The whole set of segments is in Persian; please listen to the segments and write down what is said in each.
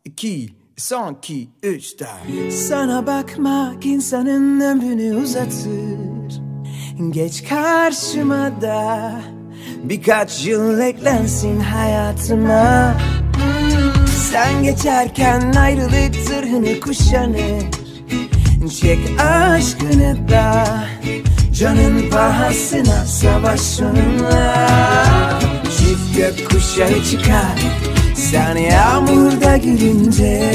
2, son 2, 3, 4. Sana bakmak insanın ömrünü uzatır. Geç karşıma da birkaç yıl eklensin hayatıma. Sen geçerken ayrılık zırhını kuşanır. Çek aşkını da canın pahasına savaş onunla. Çift gökkuşağı çıkar sen yağmurda gülünce.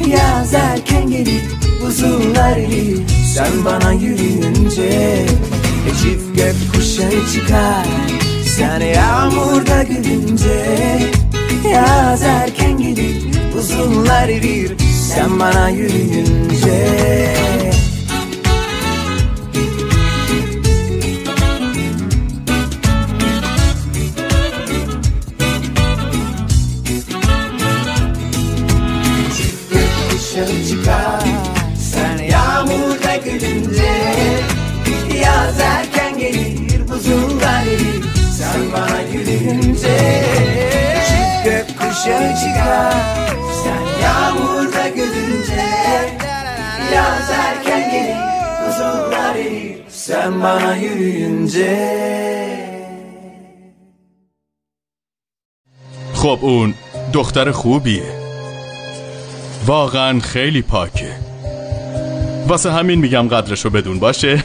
Yaz erken gelir buzullar erir sen bana yürüyünce. Çift gökkuşağı çıkar sen yağmurda gülünce. Yaz erken gelir buzullar erir sen bana yürüyünce. Çıkar sen yağmurda gülünce. Yaz erken gelir buzullar erir sen bana yürüyünce. Çift gökkuşağı çıkar sen yağmurda gülünce. Yaz erken gelir buzullar erir sen bana yürüyünce. خب اون دختر خوبیه، واقعا خیلی پاکه، واسه همین میگم قدرشو بدون باشه.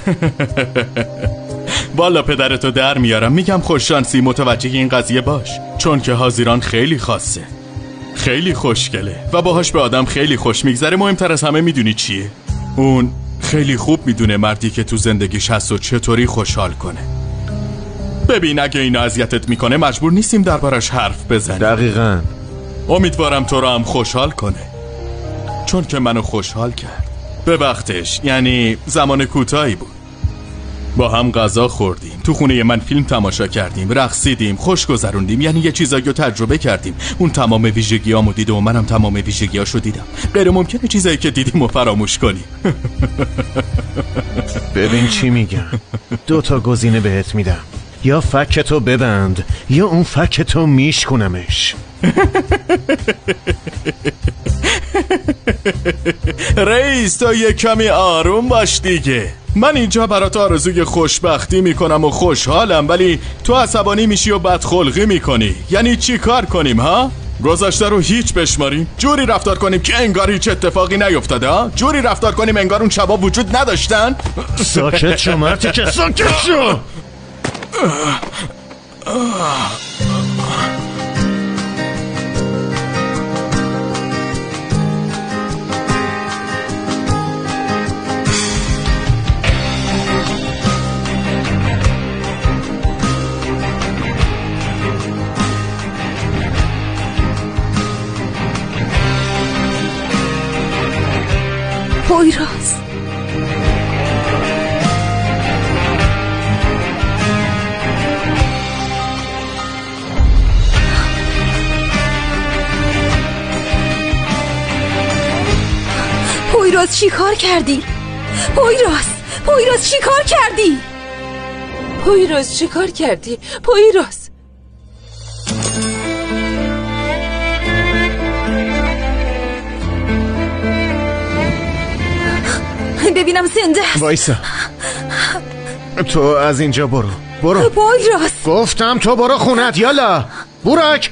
والا پدرتو در میارم، میگم خوششانسی، متوجه این قضیه باش، چون که حاضران خیلی خاصه، خیلی خوشگله و باهاش به آدم خیلی خوش میگذره. مهمتر از همه میدونی چیه؟ اون خیلی خوب میدونه مردی که تو زندگیش هست و چطوری خوشحال کنه. ببین اگه اینو اذیتت میکنه مجبور نیستیم دربارش حرف بزنیم. دقیقاً. امیدوارم تو رو هم خوشحال کنه، چون که منو خوشحال کرد به وقتش، یعنی زمان کوتاهی بود. با هم غذا خوردیم، تو خونه من فیلم تماشا کردیم، رقصیدیم، خوش گذروندیم، یعنی یه چیزایی رو تجربه کردیم. اون تمام ویژگیامو دیده و منم تمام ویژگیاشو دیدم. غیر ممکنه چیزایی که دیدیم و فراموش کنیم. ببین چی میگم، 2 تا گزینه بهت میدم، یا فکتو ببند یا اون فکتو میشکنمش. رئیس تو یه کمی آروم باش دیگه. من اینجا برات آرزوی خوشبختی میکنم و خوشحالم، ولی تو عصبانی میشی و بدخلقی میکنی. یعنی چی کار کنیم ها؟ گذشته رو هیچ بشماریم؟ جوری رفتار کنیم که انگار هیچ اتفاقی نیفتاده ها؟ جوری رفتار کنیم انگار اون شبا وجود نداشتن؟ ساکت شو مرتی که ساکت شو. پویراز پویراز چی کار کردی؟ پویراز چی کار کردی؟ پویراز چی کار کردی؟ پویراز ببینم زنده است. وایسا، تو از اینجا برو. پویراز گفتم تو برو خونت. یالا بورک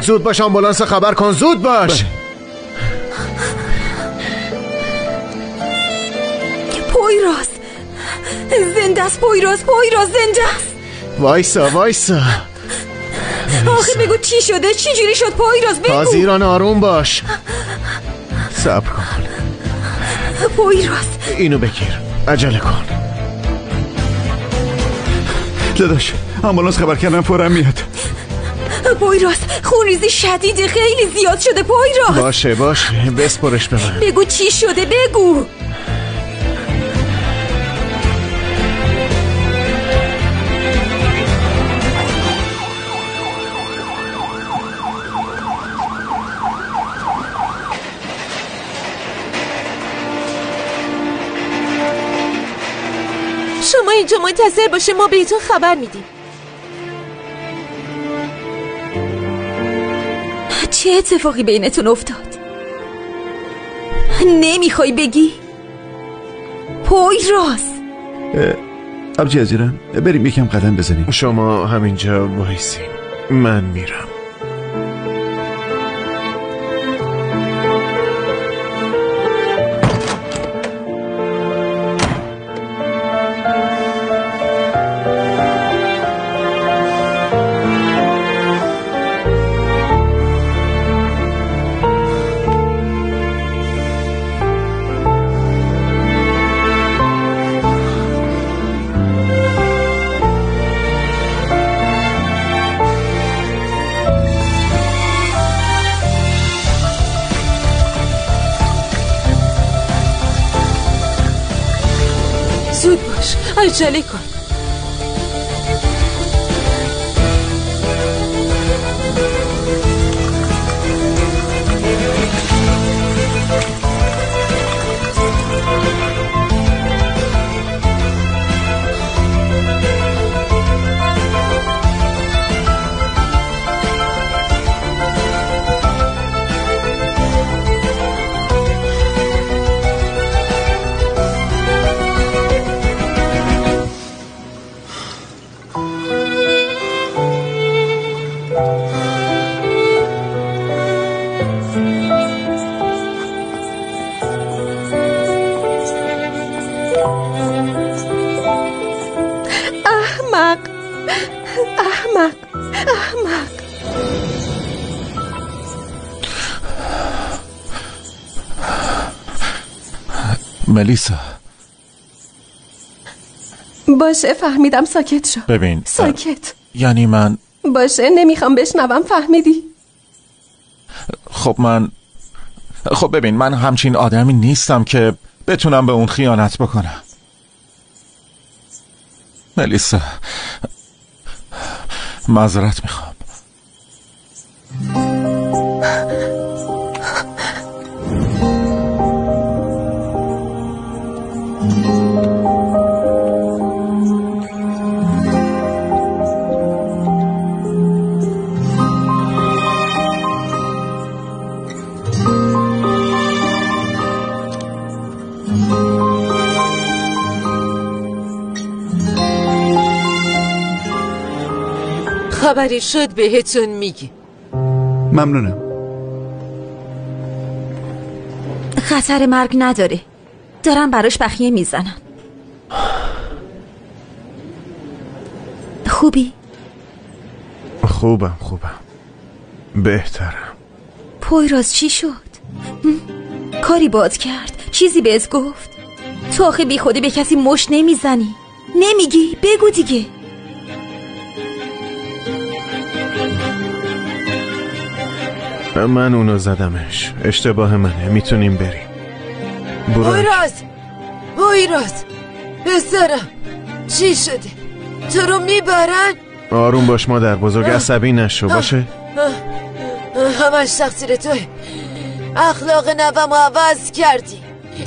زود باش، آمبولانس خبر کن، زود باش. پویراز زنده است. پویراز زنده است. وایسا. آخه بگو چی شده؟ چی جوری شد پویراز؟ بگو. حاضران آروم باش، صبر کن. پویراز اینو بگیر، عجله کن. داداش آمبولانس خبر کردن فورا میاد. پویراز خونریزی شدیده، خیلی زیاد شده پویراز. باشه بسپرش به من. بگو چی شده، بگو. شما اینجا منتظر باشه، ما بهتون خبر میدیم. چه اتفاقی بینتون افتاد؟ نمیخوای بگی؟ پویراز آبجی عزیزم بریم یکم قدم بزنیم. شما همینجا وایسین، من میرم. زود باش، عجله کن. احمق. ملیسا باشه فهمیدم، ساکت شو. ببین ساکت. یعنی من باشه نمیخوام بشنوم، فهمیدی؟ خب ببین من همچین آدمی نیستم که بتونم به اون خیانت بکنم. ملیسا معذرت میخوام. خبری شد بهتون میگی. ممنونم. خطر مرگ نداره، دارم براش بخیه میزنم. خوبی؟ خوبم بهترم. پویراز چی شد؟ کاری باد کرد؟ چیزی بهت گفت؟ تو آخه بی خودی به کسی مشت نمیزنی؟ نمیگی؟ بگو دیگه. من اونو زدمش، اشتباه منه، میتونیم بریم. پویراز پسرم چی شده؟ تو رو میبرن؟ آروم باش مادر بزرگ، عصبی نشو باشه. همش تقصیر توه. اخلاق نوم عوض کردی.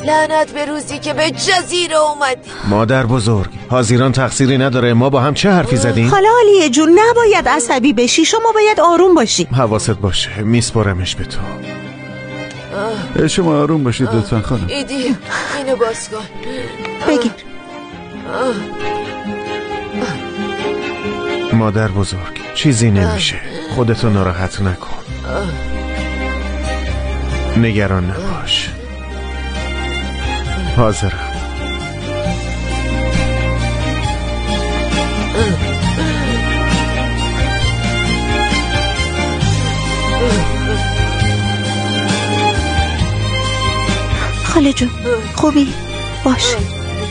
لعنت به روزی که به جزیره اومدی. مادر بزرگ حاضران تقصیری نداره، ما با هم چه حرفی زدیم؟ خاله عالیه جون نباید عصبی بشی، شما باید آروم باشی. حواست باشه، میسپرمش به تو. شما آروم باشید لطفا خانم. ایدی اینو باز کن. بگیر. مادر بزرگ چیزی نمیشه، خودتو ناراحت نکن. نگران نباش، حاضرم. خاله جون خوبی؟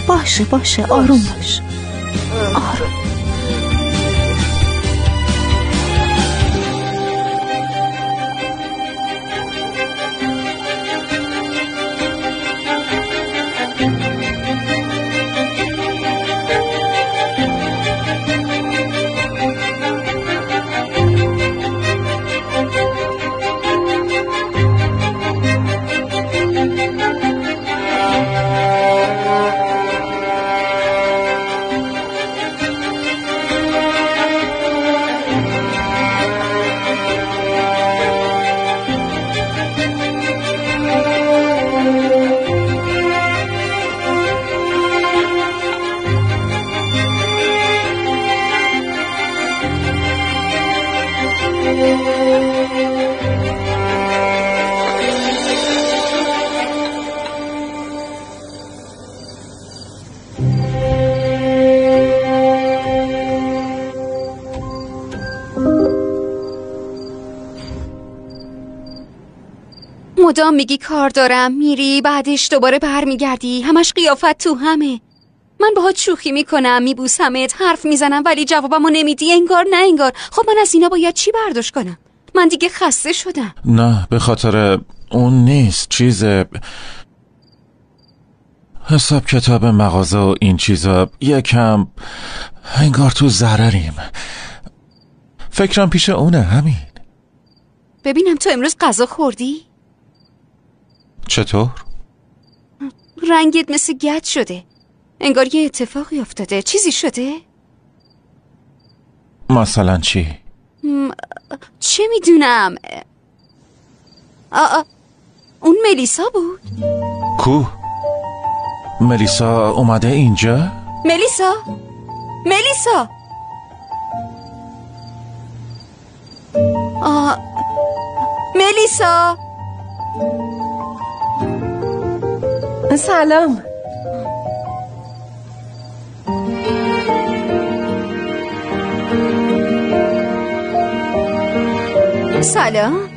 باشه آروم باش. آروم. مدام میگی کار دارم، میری بعدش دوباره برمیگردی، همش قیافت تو همه. من باهات شوخی میکنم، میبوسمت، حرف میزنم، ولی جوابمو نمیدی. انگار نه انگار. خب من از اینا باید چی برداشت کنم؟ من دیگه خسته شدم. نه به خاطر اون نیست، چیز حساب کتاب مغازه و این چیزا یکم انگار تو ضرریم. فکرم پیش اونه. همین. ببینم تو امروز غذا خوردی؟ چطور؟ رنگت مثل گچ شده، انگار یه اتفاقی افتاده. چیزی شده؟ مثلا چی؟ چه میدونم. اون ملیسا بود؟ کو؟ ملیسا اومده اینجا؟ ملیسا؟ ملیسا؟ ملیسا؟ سلام. سلام.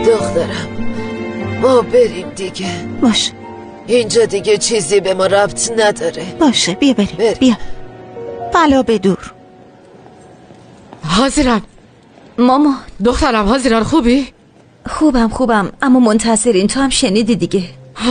دخترم ما بریم دیگه. باشه اینجا دیگه چیزی به ما ربط نداره. باشه بیا بریم. بیا بلا بدور. حاضرم ماما. دخترم حاضران خوبی؟ خوبم اما منتظرین. تو هم شنیدی دیگه.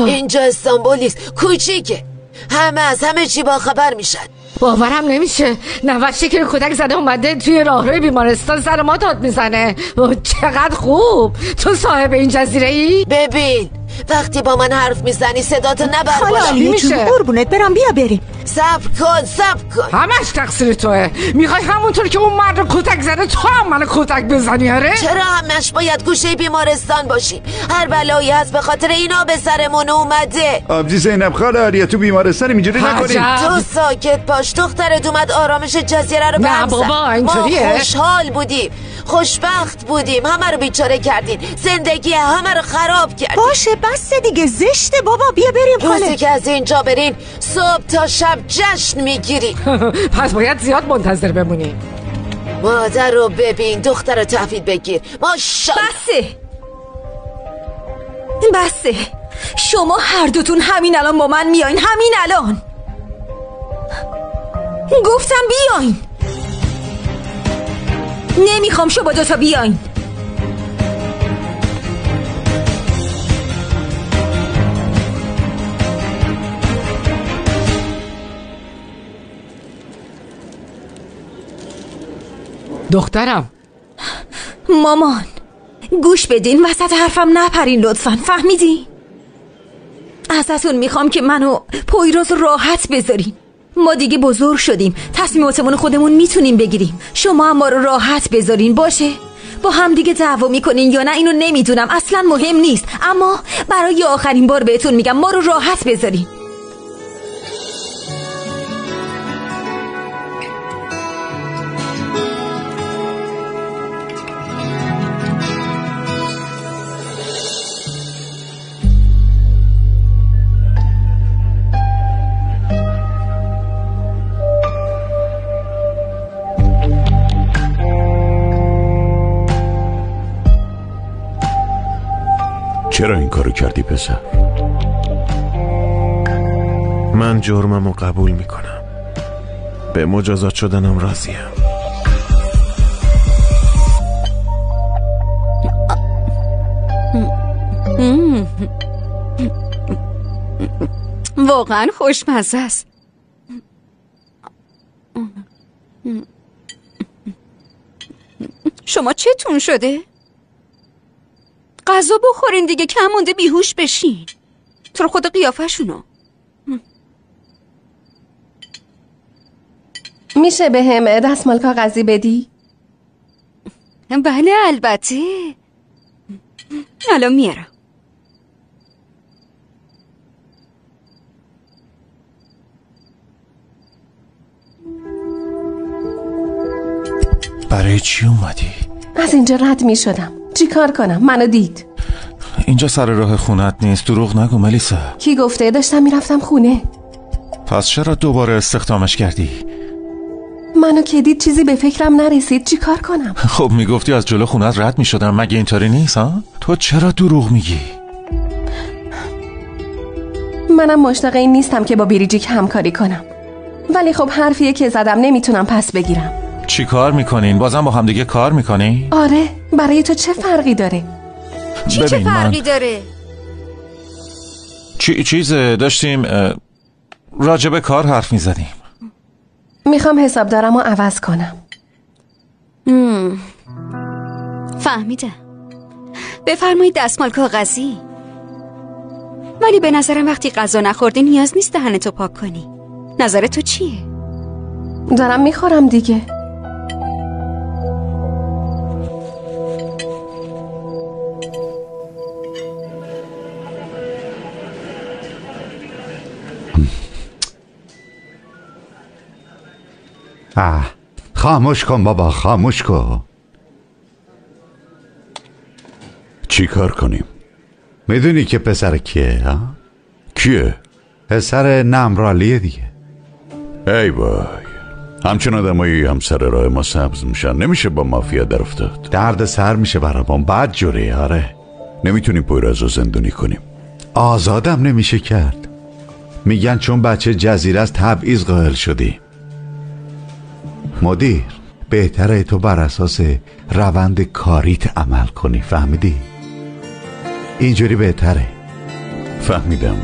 اینجا استانبولیست، کوچیکه، همه از همه چی با خبر میشن. باورم نمیشه 90 شکل کودک زده اومده توی راهروی بیمارستان سر ما داد میزنه. چقدر خوب. تو صاحب این جزیره ای؟ ببین وقتی با من حرف میزنی صداتو نبر حالا علیه جون قربونت برم بیا بریم. صبر کن. همش تقصیر توه. میخوای همونطور که اون مرد رو کتک زده تو هم منو کتک بزنی؟ آره چرا همش باید گوشه بیمارستان باشیم؟ هر بلایی هست به خاطر اینا به سرمون اومده. آبجی زینب خاله علیه تو بیمارستان اینجوری نکنید. تو ساکت باش. دخترت اومد آرامش جزیره رو نه بابا اینطوریه. ما خوشحال بودیم، خوشبخت بودیم، همه رو بیچاره کردین، زندگی همه رو خراب کردین. باشه بس دیگه، زشته بابا. بیا بریم خاله. روزی که از اینجا برین صبح تا شب جشن میگیریم. پس باید زیاد منتظر بمونی. مادر رو ببین، دختر رو تحویل بگیر. ماشاءالله. بسه. شما هر دوتون همین الان با من میاین. همین الان گفتم بیاین. نمیخوام شما دوتا بیاین. دخترم. مامان گوش بدین، وسط حرفم نپرین لطفاً. فهمیدین؟ ازتون میخوام که منو پویروز راحت بذارین. ما دیگه بزرگ شدیم، تصمیماتمون خودمون میتونیم بگیریم. شما هم ما رو راحت بذارین. باشه؟ با هم دیگه دعوا میکنین یا نه اینو نمیدونم، اصلا مهم نیست، اما برای آخرین بار بهتون میگم ما رو راحت بذارین. چرا این کارو کردی پسر؟ من جرممو قبول میکنم. به مجازات شدنم راضیم. واقعا خوشمزه است. شما چتون شده؟ غذا بخورین دیگه، کم مونده بیهوش بشین. تو رو خود قیافه‌شونو. میشه به هم دستمال کاغذی بدی؟ بله البته. الان میارم. برای چی اومدی؟ از اینجا رد میشدم. چی کار کنم؟ منو دید. اینجا سر راه خونت نیست. دروغ نگو ملیسا. کی گفته؟ داشتم میرفتم خونه. پس چرا دوباره استخدامش کردی؟ منو که دید چیزی به فکرم نرسید، چی کار کنم؟ خب میگفتی از جلو خونت رد میشدم، مگه اینطوری نیست ها؟ تو چرا دروغ میگی؟ منم مشتاق این نیستم که با بیریجیک همکاری کنم، ولی خب حرفیه که زدم، نمیتونم پس بگیرم. چی کار میکنین؟ بازم با همدیگه کار میکنی؟ آره، برای تو چه فرقی داره؟ چه فرقی داره؟ چیزه داشتیم راجب کار حرف میزدیم. میخوام حسابدارمو عوض کنم. فهمیدم. بفرمایید دستمال کاغذی. ولی به نظرم وقتی غذا نخوردی نیاز نیست دهنتو پاک کنی. نظر تو چیه؟ دارم میخورم دیگه. خاموش کن بابا، خاموش کن. چی کار کنیم؟ میدونی که پسر کیه ها؟ کیه؟ پسر نمرالیه دیگه. ای وای، همچون آدمایی همسر راه ما سبز میشن، نمیشه با مافیا در افتاد. درد سر میشه برامون، بد جوره. آره نمیتونیم پویرازو زندونی کنیم، آزادم نمیشه کرد. میگن چون بچه جزیره از تبعیض قائل شدی. مدیر بهتره تو بر اساس روند کاریت عمل کنی، فهمیدی؟ اینجوری بهتره. فهمیدم.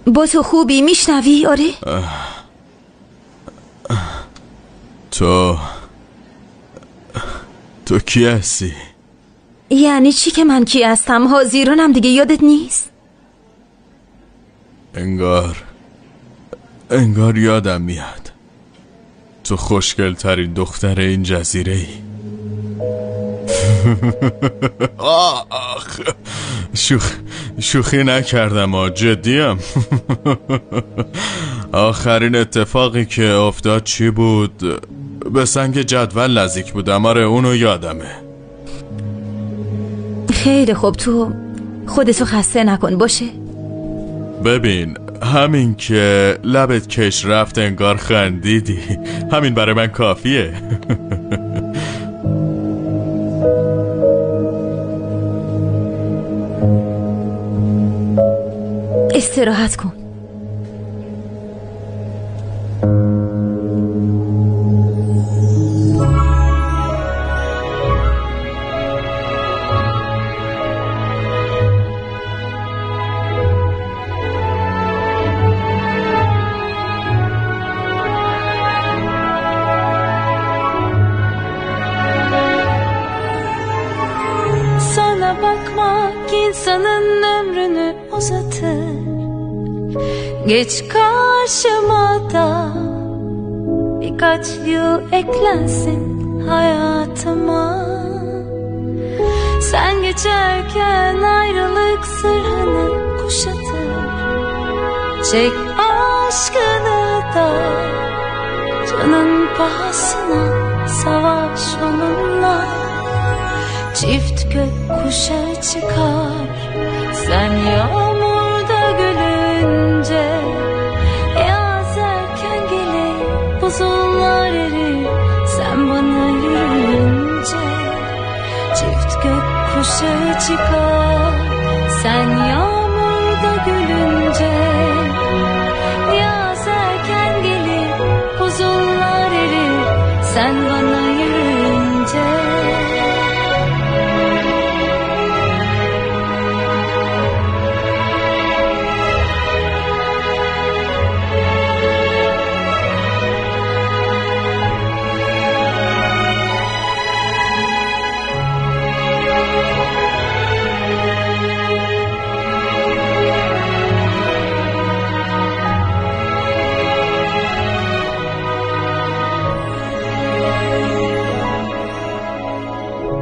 با تو خوبی؟ میشنوی؟ آره؟ تو کی هستی؟ یعنی چی که من کی هستم؟ حاضرانم دیگه، یادت نیست؟ انگار یادم میاد. تو خوشگل ترین دختر این جزیره ای. شوخی نکردم، جدیم. آخرین اتفاقی که افتاد چی بود؟ به سنگ جدول نزدیک بودم. آره اونو یادمه. خیلی خوب، تو خودتو خسته نکن باشه. ببین همین که لبت کش رفت انگار خندیدی، همین برای من کافیه. استراحت کن. Sana bakmak insanın ömrünü uzatır. Geç karşıma da birkaç yıl eklensin hayatıma. Sen geçerken ayrılık sırrını kuşatır. Çek aşkını da canın pahasına, savaş onunla. Çift gökkuşağı çıkar, sen yağmurda gülünce. Yaz erken gelir, buzullar erir, sen bana yürüyünce. Çift gökkuşağı çıkar, sen yağmurda gülünce. Yaz erken yürüyünce.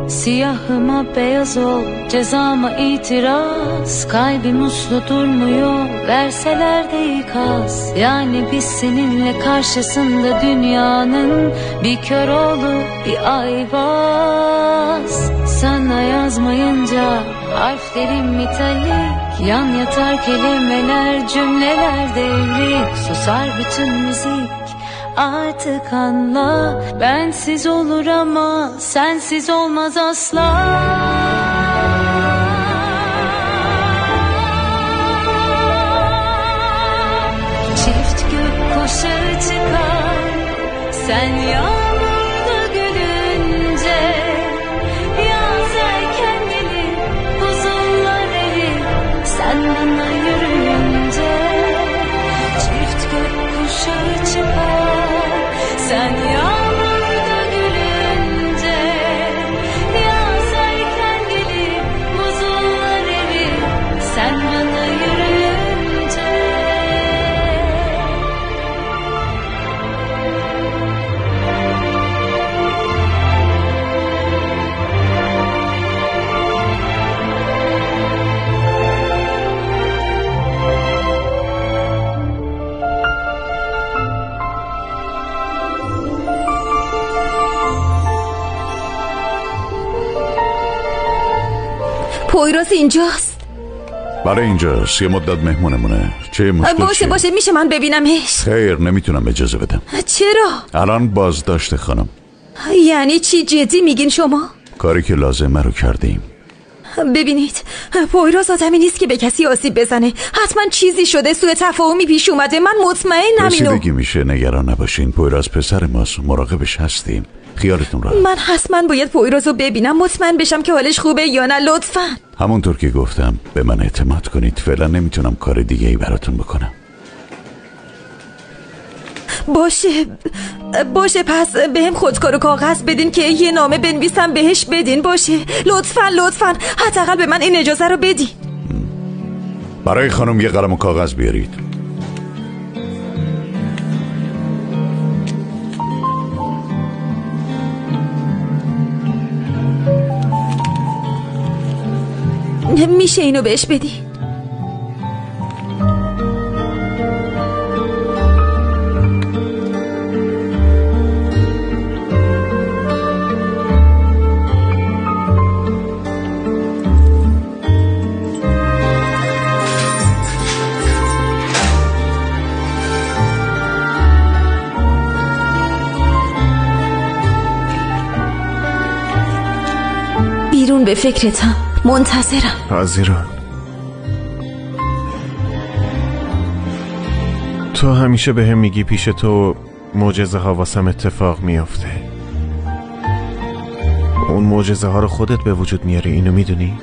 Siyahıma beyaz ol, cezama itiraz. Kalbim uslu durmuyor, verseler de ikaz. Yani biz seninle karşısında dünyanın bir kör oğlu, bir ayvaz. Sana yazmayınca harflerim metalik, yan yatar kelimeler, cümleler devrik. Susar bütün müzik, artık anla, bensiz olur ama sensiz olmaz asla. Çift gökkuşağı çıkar, sen yağmurda gülünce. Yaz erken gelir, buzullar erir, sen bana yürüyünce. Çift gökkuşağı çıkar, sen yağmurda gülünce. Yaz erken gelir, buzullar erir, sen bana yürüyünce. پویراز اینجاست. برای اینجاست، یه مدت مهمونمونه. چه مشکل باشه میشه من ببینمش؟ خیر، نمیتونم اجازه بدم. چرا؟ الان بازداشت خانم. یعنی چی؟ جدی میگین شما؟ کاری که لازمه رو کردیم. ببینید، پویراز آدمی نیست که به کسی آسیب بزنه. حتما چیزی شده، سوء تفاهمی پیش اومده. من مطمئنم اینو. رسیدگی میشه، نگران نباشین. پویراز پسر ماست، مراقبش هستیم. خیالتون راحت. من حتما باید پویرازو ببینم، مطمئن بشم که حالش خوبه یا نه. لطفاً همونطور که گفتم به من اعتماد کنید. فعلا نمیتونم کار دیگه ای براتون بکنم. باشه پس بهم خودکار و کاغذ بدین که یه نامه بنویسم بهش بدین. باشه لطفاً حداقل به من این اجازه رو بدین. برای خانم یه قلم و کاغذ بیارید. میشه اینو بهش بدی؟ بیرون به فکرتم، منتظرم. حاضران. تو همیشه به هم میگی پیش تو معجزه ها واسم اتفاق میافته. اون معجزه ها رو خودت به وجود میاری، اینو میدونی؟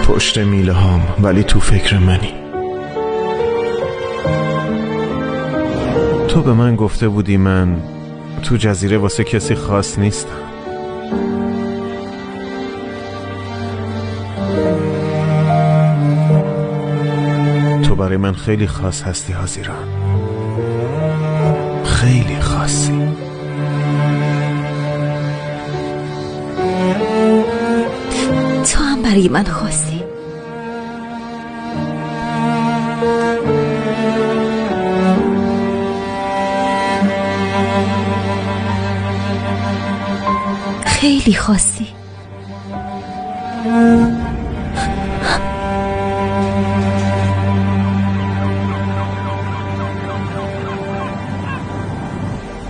پشت میله هام، ولی تو فکر منی. تو به من گفته بودی من تو جزیره واسه کسی خاص نیستم. تو برای من خیلی خاص هستی حزیران، خیلی خاصی. برای من خواستی. خیلی خواستی.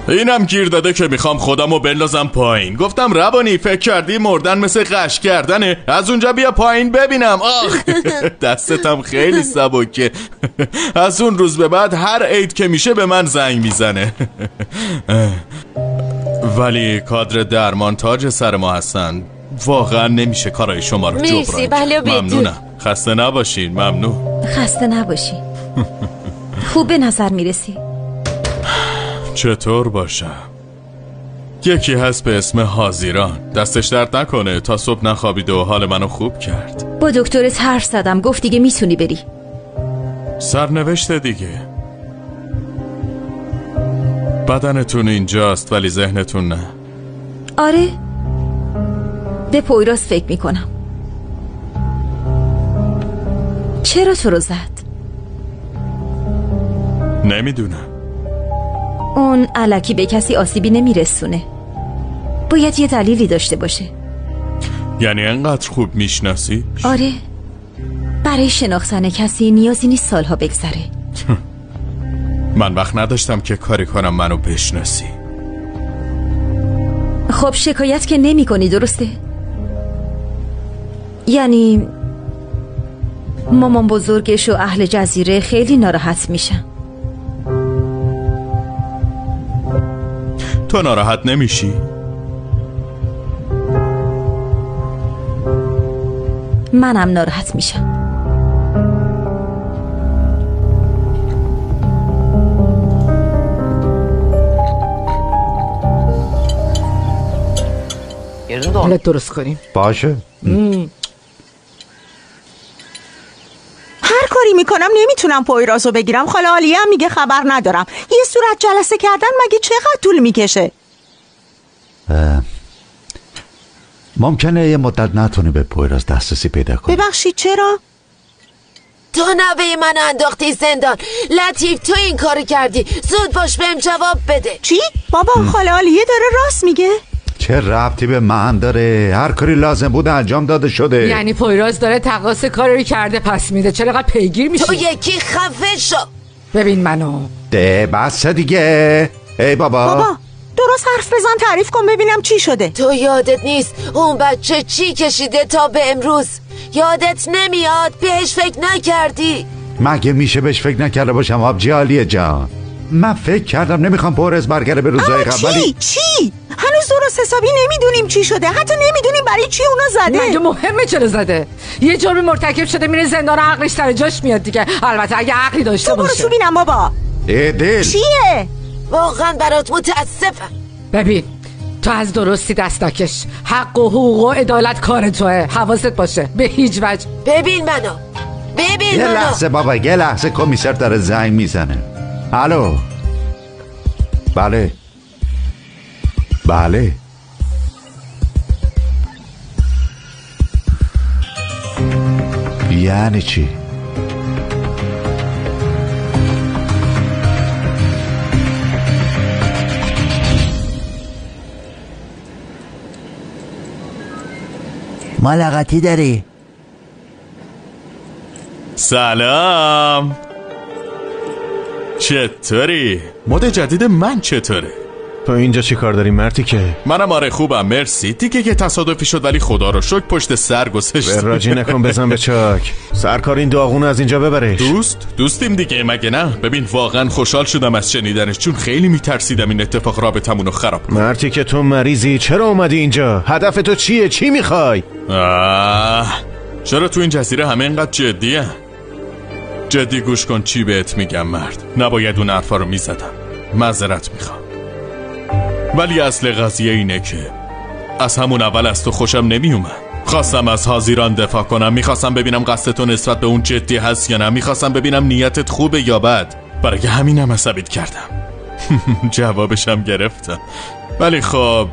اینم گیر داده که میخوام خودمو بندازم پایین. گفتم روانی فکر کردی مردن مثل قش کردنه؟ از اونجا بیا پایین ببینم. آخ دستتم خیلی سبکه. از اون روز به بعد هر عید که میشه به من زنگ میزنه. ولی کادر درمان تاج سر ما هستن، واقعا نمیشه کارای شما رو جبران. مرسی بله ممنونم. خسته نباشین. ممنون. خسته نباشین. خوب به نظر میرسی. چطور باشم؟ یکی هست به اسم حاضیران، دستش درد نکنه، تا صبح نخوابیده و حال منو خوب کرد. با دکترت حرف زدم، گفت دیگه میتونی بری. سرنوشته دیگه. بدنتون اینجاست ولی ذهنتون نه. آره، به پویراز فکر میکنم. چرا تو رو زد؟ نمیدونم. اون الکی به کسی آسیبی نمیرسونه. باید یه دلیلی داشته باشه. یعنی انقدر خوب میشناسی؟ آره، برای شناختن کسی نیازی نیست سالها بگذره. من وقت نداشتم که کاری کنم منو بشناسی. خب شکایت که نمی کنی درسته؟ یعنی مامان بزرگش و اهل جزیره خیلی ناراحت میشن. تو ناراحت نمیشی؟ منم ناراحت میشم. حالت درست کنیم. باشه. هر کاری میکنم نمیتونم پویرازو بگیرم. خاله عالیه هم میگه خبر ندارم. یه صورت جلسه کردن مگه چقدر طول میکشه؟ ممکنه یه مدت نتونی به پویراز دسترسی پیدا کنی. ببخشید چرا؟ تو نوه من انداختی زندان. لطیف تو این کارو کردی. زود باش بهم جواب بده. چی؟ بابا خاله عالیه داره راست میگه. چه ربطی به من داره؟ هر کاری لازم بود انجام داده شده. یعنی پویراز داره تقاص کاری کرده پس میده. چرا پیگیر میشی؟ تو یکی خفه شو. ببین منو. ده بس دیگه. ای بابا درست حرف بزن، تعریف کن ببینم چی شده. تو یادت نیست اون بچه چی کشیده تا به امروز؟ یادت نمیاد؟ بهش فکر نکردی؟ مگه میشه بهش فکر نکرده باشم آبجی عالیه جان؟ من فکر کردم نمیخوام پویراز برگرده به روزای قبلی. چی؟ هنوز درست حسابی نمیدونیم چی شده. حتی نمیدونیم برای چی اونا زده. مگه مهمه چرا زده؟ یه جرم مرتکب شده میره زندان، عقلش سر جاش میاد دیگه. البته اگه عقلی داشته باشه. تو برو تو بینم بابا. دل چیه؟ واقعا برات متاسفم. ببین تو از درستی دست نکش. حق و حقوق و عدالت کار توه. حواست باشه به هیچ وجه. ببین منو. یه لحظه بابا، یه لحظه. کمیسر داره زنگ میزنه. الو. بله یعنی چی؟ ملاقاتی داری؟ سلام. چطوری؟ مد جدید من چطوره؟ تو اینجا چی کار داری مرتی که؟ منم آره خوبم مرسی. دیگه که تصادفی شد ولی خدا رو شکر پشت سر گذاشت. راجی نکن بزن به چاک. سرکار این داغونو از اینجا ببرش. دوستیم دیگه مگه نه؟ ببین واقعا خوشحال شدم از شنیدنش، چون خیلی میترسیدم این اتفاق رابطمونو خراب کنه. مرتی که تو مریضی، چرا اومدی اینجا؟ هدف تو چیه؟ چی میخوای؟ چرا تو این جزیره همه اینقدر جدیه؟ جدی گوش کن چی بهت میگم مرد. نباید اون حرفا رو میزدم. معذرت میخوام. ولی اصل قضیه اینه که از همون اول از تو خوشم نمیومد. خواستم از حاضیران دفاع کنم. میخواستم ببینم قصد تو نسبت به اون جدی هست یا نه. میخواستم ببینم نیتت خوبه یا بد. برای همینم عصبیت کردم. جوابشم گرفتم. ولی خب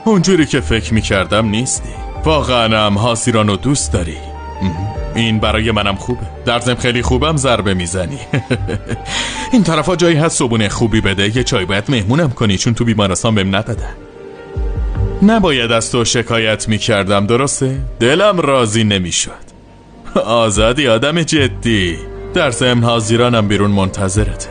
اونجوری که فکر میکردم نیستی. واقعا هم حاسیرانو دوست داری؟ این برای منم خوبه. در ضمن خیلی خوبم ضربه میزنی. این طرفا جایی هست صبونه خوبی بده. یه چای باید مهمونم کنی چون تو بیمارستان بهم ندادن. نباید از تو شکایت میکردم، درسته؟ دلم راضی نمیشد. آزادی آدم جدی. در ضمن حاضرانم بیرون منتظرته.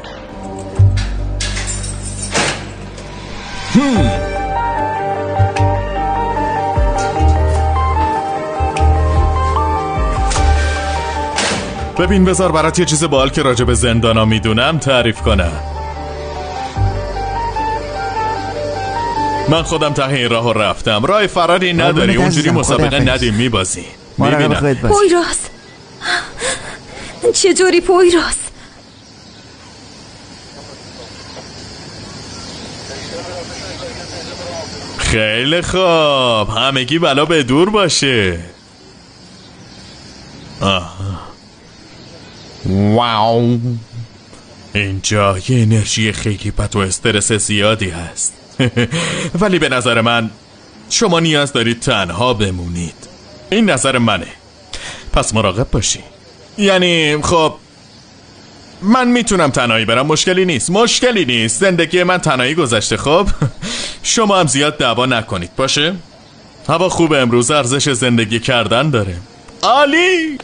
ببین بذار برات یه چیز باحال که راجع به زندانا میدونم تعریف کنم. من خودم ته این راهو رفتم. راه فراری نداری، اونجوری مسابقه ندیم میبازی. میبینم. پویراز چجوری پویراز؟ خیلی خوب، همگی بلا به دور باشه. واو، اینجا یه انرژی خیلی بد و استرس زیادی هست. ولی به نظر من شما نیاز دارید تنها بمونید. این نظر منه، پس مراقب باشی. یعنی خب من میتونم تنهایی برم، مشکلی نیست. زندگی من تنهایی گذشته. خب شما هم زیاد دعوا نکنید باشه؟ هوا خوبه امروز، ارزش زندگی کردن داره. عالی.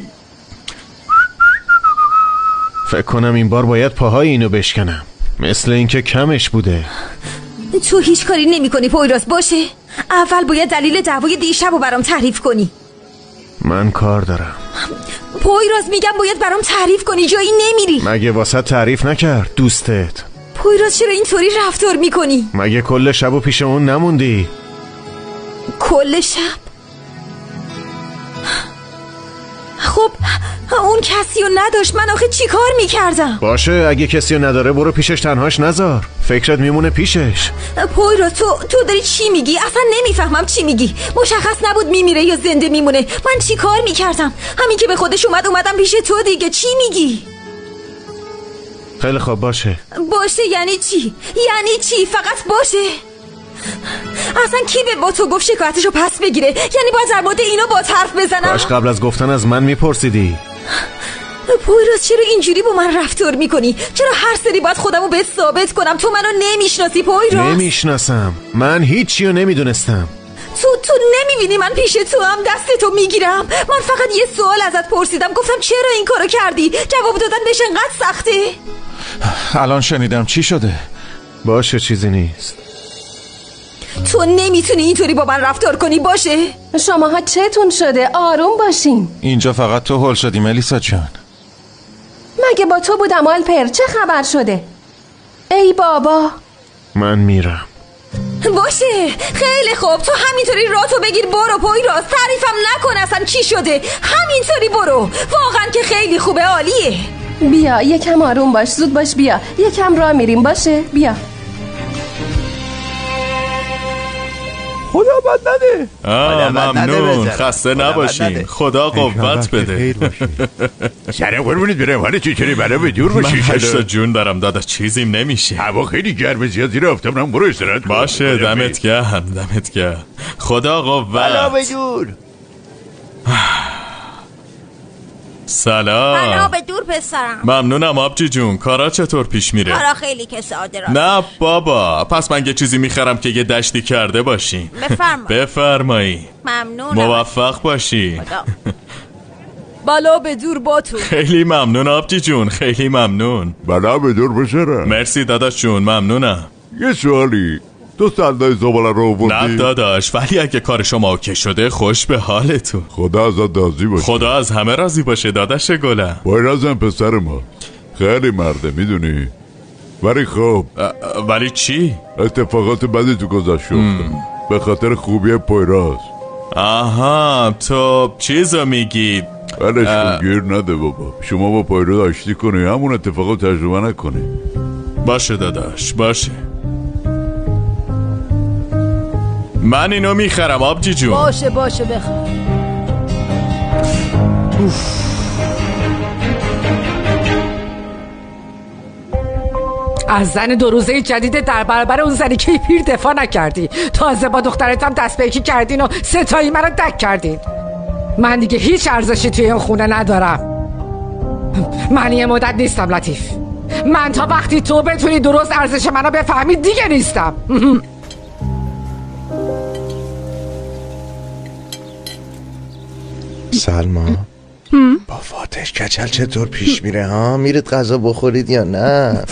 فکر کنم این بار باید پاهای اینو بشکنم، مثل اینکه کمش بوده. تو هیچ کاری نمی کنی پویراز، باشه؟ اول باید دلیل دعوای دیشب رو برام تعریف کنی. من کار دارم. پویراز میگم باید برام تعریف کنی، جایی نمیری. مگه واسه تعریف نکرد دوستت؟ پویراز چرا اینطوری رفتار میکنی؟ مگه کل شبو پیش اون نموندی؟ کل شب؟ خب اون کسی رو نداشت، من آخه چی کار میکردم؟ باشه اگه کسی رو نداره برو پیشش، تنهاش نذار، فکرت میمونه پیشش. پویراز تو داری چی میگی؟ اصلا نمیفهمم چی میگی. مشخص نبود میمیره یا زنده میمونه. من چی کار میکردم؟ همین که به خودش اومدم پیش تو دیگه. چی میگی؟ خیلی خوب باشه یعنی چی؟ فقط باشه؟ اصلا کی با تو گفت شکایتشو پس بگیره؟ یعنی باید در مورد اینو با حرف بزنم؟ کاش قبل از گفتن از من میپرسیدی. پویراز چرا اینجوری با من رفتار میکنی؟ چرا هر سری باید خودمو به ثابت کنم؟ تو منو نمیشناسی پویراز. نمیشناسم، من هیچیو نمیدونستم. تو نمیبینی من پیش تو هم دستتو میگیرم؟ من فقط یه سوال ازت پرسیدم، گفتم چرا این کارو کردی؟ جواب دادن بهش انقدر سخته؟ الان شنیدم. چی شده؟ باشه چیزی نیست. تو نمیتونی اینطوری با من رفتار کنی، باشه؟ شماها چتون شده؟ آروم باشین. اینجا فقط تو هول شدی ملیسا جان. مگه با تو بودم آلپر؟ چه خبر شده؟ ای بابا. من میرم. باشه خیلی خوب، تو همینطوری راتو بگیر برو پویراز. تعریفم نکن اصلا چی شده، همینطوری برو. واقعا که خیلی خوبه، عالیه. بیا یکم آروم باش، زود باش، بیا یکم راه میریم، باشه؟ بیا. خدا بد نده. ممنون، خسته نباشین. خدا قوت بده. سلام قربونت برم. حالا چطوری؟ برای به دور باشی. من 8 جون دارم داداش، چیزیم نمیشه. هوا خیلی گرمه، زیاد زیر آفتابم. برو استراحت کن. باشه دمت گرم. خدا قوت. بلا به دور. سلام. بلا به دور پسرم. ممنونم آبجی جون. کارا چطور پیش میره؟ کارا خیلی که ساده راست. نه بابا، پس من یه چیزی میخرم که یه دشتی کرده باشی. بفرمایی. ممنونم. موفق باشی. بلا به دور با تو. خیلی ممنون آبجی جون، خیلی ممنون. بلا به دور بسرم. مرسی داداش جون، ممنونم. یه سوالی، تو صندای زباله رو آوردی؟ نه داداش، ولی اگه کار شما اوکی شده خوش به حالتون. خدا ازت راضی باشه. خدا از همه راضی باشه داداش گلم. پویرازم پسر ما خیلی مرده میدونی، ولی خب. ولی چی؟ اتفاقات بدی تو گذشته به خاطر خوبی پویراز. آها، تو چیزو میگی؟ ولش کن، گیر نده بابا. شما با پویراز آشتی کنی، همون اتفاقات تجربه نکنی. باشه داداش، باشه. من اینو میخرم آبجی جون. باشه بخر. از زن 2 روزه جدید در برابر اون زنی که پیر دفاع نکردی. تازه با دخترتم دست به یکی کردین و 3 تایی منو دک کردین. من دیگه هیچ ارزشی توی این خونه ندارم. من یه مدت نیستم لطیف. من تا وقتی تو بتونی درست ارزش منو بفهمی دیگه نیستم. سلما با فاتح کچل چطور پیش میره ها؟ میرید غذا بخورید یا نه؟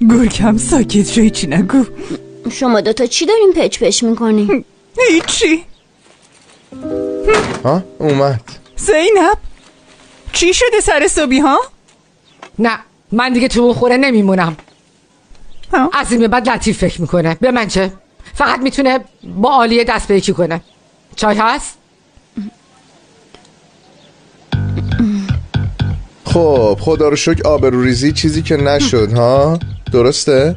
گرگم ساکت شو، هیچی نگو. شما 2 تا چی دارین پچ پچ میکنین؟ هیچی. ها اومد. زینب چی شده سر صبحی ها؟ نه من دیگه تو اون خوره نمیمونم. از این به بعد لطیف فکر میکنه. به من چه؟ فقط میتونه با عالیه دست به یکی کنه. چای هست؟ خب خدا رو شکر آبروریزی چیزی که نشد ها؟ درسته؟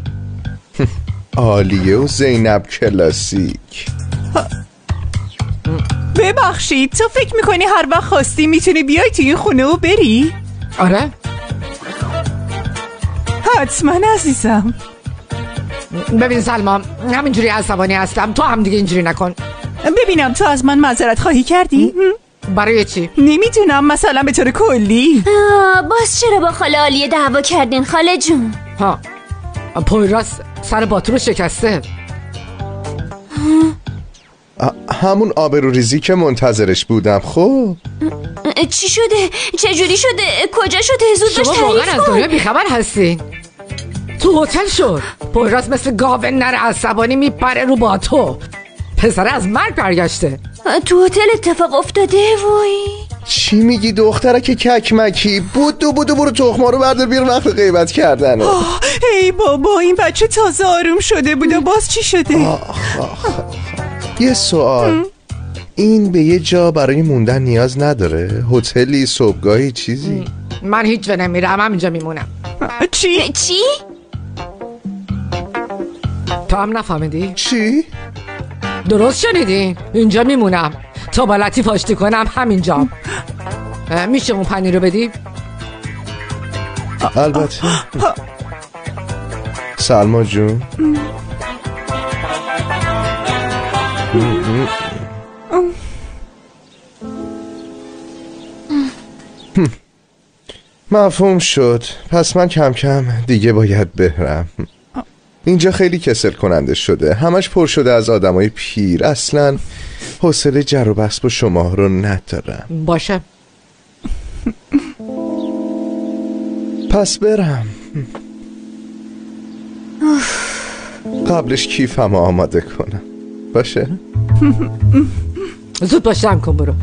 عالیه و زینب کلاسیک. ببخشید تو فکر میکنی هر وقت خواستی میتونی بیای تو این خونه و بری؟ آره حتما عزیزم. ببین سلما همینجوری عصبانی هستم، تو هم دیگه اینجوری نکن. ببینم تو از من معذرت خواهی کردی؟ برای چی؟ نمیدونم، مثلا به طور کلی. باز چرا با خاله عالیه دعوا کردین خاله جون؟ ها پویراس سر باتو رو شکسته. همون آبروریزی که منتظرش بودم. خب چی شده؟ چجوری شده؟ کجا شده؟ زود باش شما واقعا تعریف از کن. دنیا بیخبر هستین. تو هتل شد. پویراس مثل گاو نر عصبانی میپره رو باتو. پسره از مرگ برگشته. تو هتل اتفاق افتاده؟ وای چی میگی دختره که ککمکی؟ بودو برو تخما رو بردار بیرون وقت غیبت کردن. ای بابا این بچه تازه آروم شده بود و باز چی شده؟ یه سوال، این به یه جا برای موندن نیاز نداره؟ هتلی، صبحگاهی، چیزی؟ من هیچ جا نمیرم، همینجا میمونم. چی؟ تو هم نفهمیدی؟ چی؟ درست شنیدی؟ اینجا میمونم تا با لطیف آشتی کنم همینجا. میشه اون پنیر رو بدی؟ البته. سلما جون مفهوم شد. پس من کم کم دیگه باید برم. اینجا خیلی کسل کننده شده، همش پر شده از آدمای پیر. اصلا حوصله جر و بحث با شما رو ندارم. باشه پس برم. قبلش کیفم آماده کنم. باشه؟ زود باشه هم کن برو.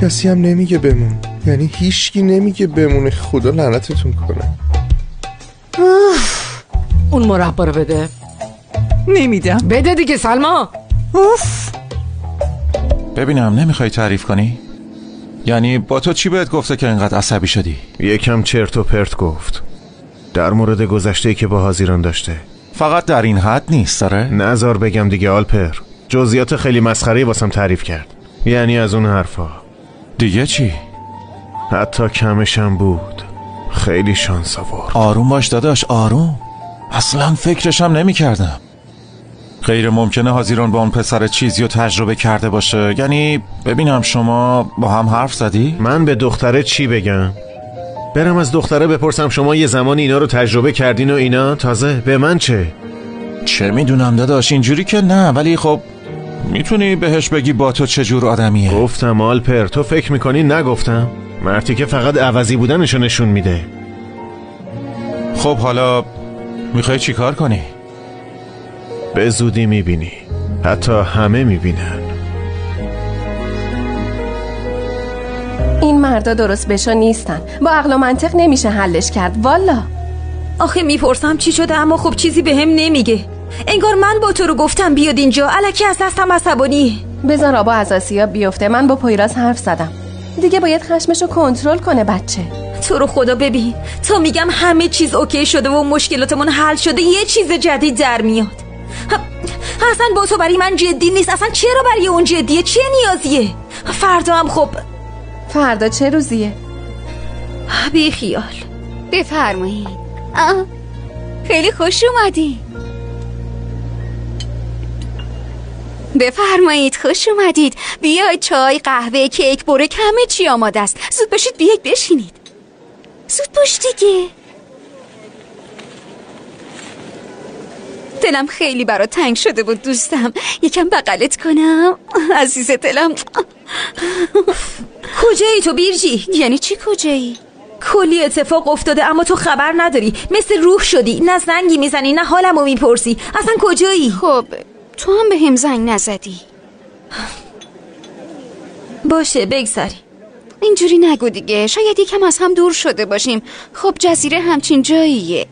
کسی هم نمیگه بمون، یعنی هیچکی نمیگه بمونه. خدا لعنتتون کنه. اون مربا رو بده. نمیدم. بده دیگه سلما. اوف. ببینم نمیخوای تعریف کنی؟ یعنی با تو چی بهت گفته که اینقدر عصبی شدی؟ یکم چرت و پرت گفت در مورد گذشته‌ای که با حاضران داشته. فقط در این حد نیست داره؟ نذار بگم دیگه آلپر. جزئیات خیلی مسخره‌ای واسم تعریف کرد. یعنی از اون حرفا. دیگه چی؟ حتی کمشم بود. خیلی شانس آورد. آروم باش داداش، آروم. اصلا فکرشم نمی کردم. غیر ممکنه حاضران با اون پسر چیزی رو تجربه کرده باشه. یعنی ببینم شما با هم حرف زدی؟ من به دختره چی بگم؟ برم از دختره بپرسم شما یه زمان اینا رو تجربه کردین و اینا؟ تازه به من چه میدونم داداش، اینجوری که نه، ولی خب میتونی بهش بگی با تو چجور آدمیه. گفتم آلپر، تو فکر میکنی نگفتم؟ مردی که فقط عوضی بودنشو نشون میده. خب حالا میخوای چی کار کنی؟ به زودی میبینی. حتی همه میبینن. این مردا درست بشا نیستن. با عقل و منطق نمیشه حلش کرد والا. آخه میپرسم چی شده اما خب چیزی بهم نمیگه. انگار من با تو رو گفتم بیاد اینجا، الکی از دستم عصبانیه. بذار آبا از آسیا بیفته. من با پویراز حرف زدم دیگه، باید خشمشو کنترل کنه بچه. تو رو خدا ببین، تا میگم همه چیز اوکی شده و مشکلاتمون حل شده یه چیز جدید در میاد. اصلا با تو برای من جدی نیست. اصلا چرا برای اون جدیه؟ چه نیازیه؟ فردا هم خب. فردا چه روزیه؟ بی خیال. بفرمایید. خیلی خوش اومدی. بفرمایید، خوش اومدید. بیاید چای، قهوه، کیک، برک، همه چی آماده است. زود باشید بیاید بشینید. زود باش دیگه. دلم خیلی برات تنگ شده بود دوستم. یکم بغلت کنم عزیز دلم. کجایی تو بیرجی؟ یعنی چی کجایی؟ کلی اتفاق افتاده اما تو خبر نداری. مثل روح شدی، نه زنگی میزنی نه حالمو میپرسی. اصلا کجایی؟ خب تو هم به هم زنگ نزدی. باشه بگذری. اینجوری نگو دیگه، شاید یکم از هم دور شده باشیم. خب جزیره همچین جاییه.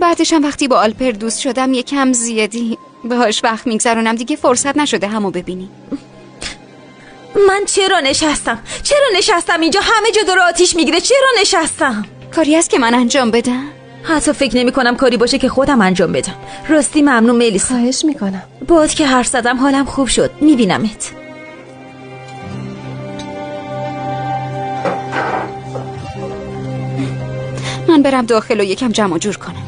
بعدش هم وقتی با آلپر دوست شدم یکم زیادی باهاش وقت میگذرونم، دیگه فرصت نشده همو ببینی. من چرا نشستم اینجا؟ همه جا داره آتیش میگیره. چرا نشستم؟ کاری هست که من انجام بدم؟ حتی فکر نمی کنم کاری باشه که خودم انجام بدم. راستی ممنون ملیسا. خواهش میکنم. باید که حرف زدم حالم خوب شد. میبینمت. من برم داخل و یکم جمع جور کنم.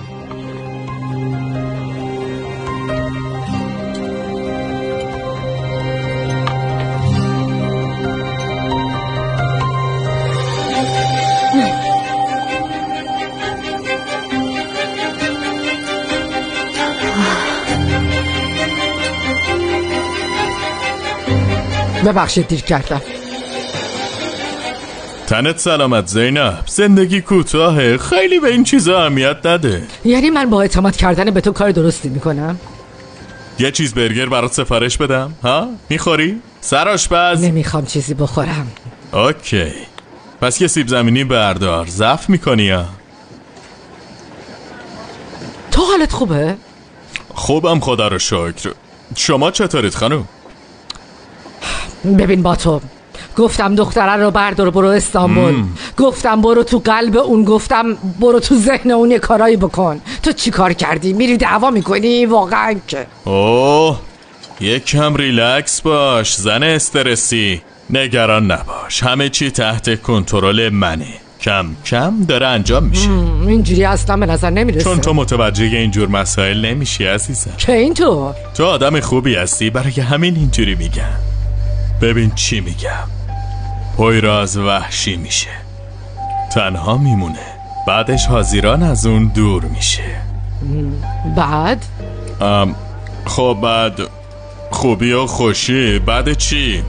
ببخشید دیر کردم. تنت سلامت زینب. زندگی کوتاهه، خیلی به این چیزا اهمیت نده. یعنی من با اعتماد کردن به تو کار درستی میکنم؟ یه چیز برگر برات سفارش بدم؟ ها؟ میخوری؟ سرآشپز؟ نمیخوام چیزی بخورم. اوکی، پس یه سیب زمینی بردار. ضعف میکنی ها؟ تو حالت خوبه؟ خوبم خدا رو شکر. شما چطورید خانم؟ ببین با تو گفتم دختره رو بردار برو استانبول. گفتم برو تو قلب اون، گفتم برو تو ذهن اون یه کارایی بکن. تو چی کار کردی؟ میری دعوا میکنی؟ واقعا که اوه، یکم ریلکس باش زن استرسی. نگران نباش، همه چی تحت کنترل منه. کم کم داره انجام میشه. اینجوری اصلا به نظر نمیرسه. چون تو متوجه اینجور مسائل نمیشی عزیزم. که اینطور؟ تو آدم خوبی هستی، برای همین اینجوری میگم. ببین چی میگم. پویراز وحشی میشه، تنها میمونه. بعدش حاضران از اون دور میشه. بعد؟ خب بعد خوبی و خوشی. بعد چی؟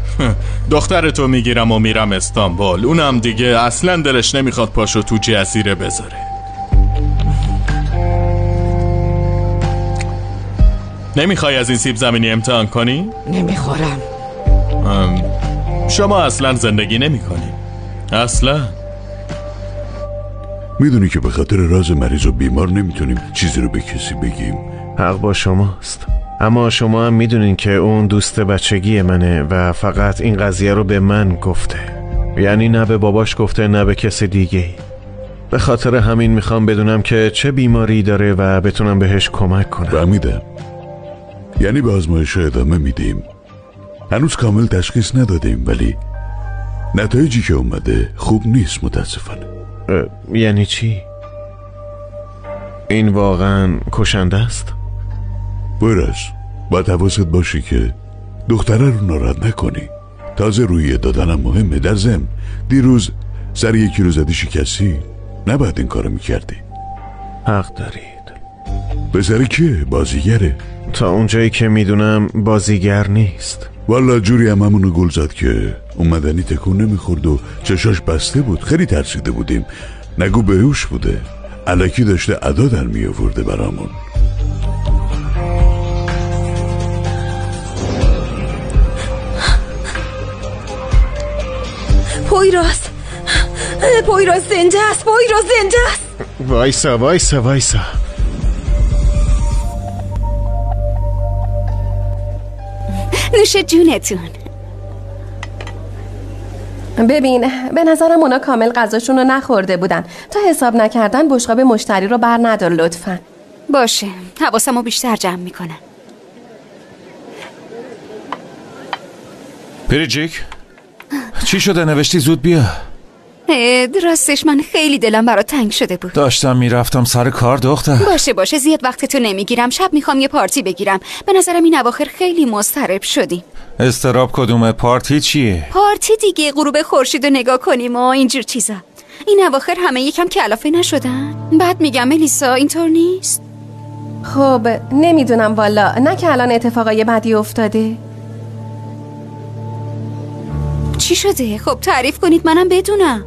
دخترتو میگیرم و میرم استانبول. اونم دیگه اصلا دلش نمیخواد پاشو تو جزیره بذاره. نمیخوای از این سیب زمینی امتحان کنی؟ نمیخورم. شما اصلا زندگی نمی کنی. اصلا میدونی که به خاطر راز مریض و بیمار نمیتونیم چیزی رو به کسی بگیم. حق با شماست، اما شما هم میدونین که اون دوست بچگی منه و فقط این قضیه رو به من گفته. یعنی نه به باباش گفته نه به کسی دیگه. به خاطر همین میخوام بدونم که چه بیماری داره و بتونم بهش کمک کنم. فهمیدم. یعنی به آزمایش ادامه میدیم. هنوز کامل تشخیص ندادیم ولی نتایجی که اومده خوب نیست متاسفانه. یعنی چی؟ این واقعا کشنده است؟ پویراز، باید حواست باشی که دختره رو ناراحت نکنی. تازه روی دادنم مهمه. در ضمن دیروز سر 1 کیلو زدی شکستی، نباید این کارو میکردی. حق دارید. پسر کیه؟ بازیگره؟ تا اونجایی که میدونم بازیگر نیست. والا جوری همونو گل زد که اومدنی تکون نمیخورد و چشاش بسته بود. خیلی ترسیده بودیم. نگو بهوش بوده، الکی داشته ادا در می آورده برامون. پویراز زنده است. پویراز زنده است. وایسا نوش جونتون. ببین به نظرم اونا کامل غذاشون رو نخورده بودن. تا حساب نکردن بشقاب مشتری رو بر ندار لطفاً. باشه، حواسمو بیشتر جمع میکنم. پریجیک چی شده؟ نوشتی زود بیا. راستش من خیلی دلم برات تنگ شده بود. داشتم میرفتم سر کار دختر. باشه زیاد وقتتو نمیگیرم. شب میخوام یه پارتی بگیرم. به نظرم این اواخر خیلی مضطرب شدیم. استراب کدومه؟ پارتی چیه؟ پارتی دیگه، غروب خورشید رو نگاه کنیم و اینجور چیزا. این اواخر همه یکم کلافه نشدن؟ بعد میگم ملیسا اینطور نیست؟ خب نمیدونم والا، نه که الان اتفاقای بدی افتاده. چی شده؟ خب تعریف کنید منم بدونم.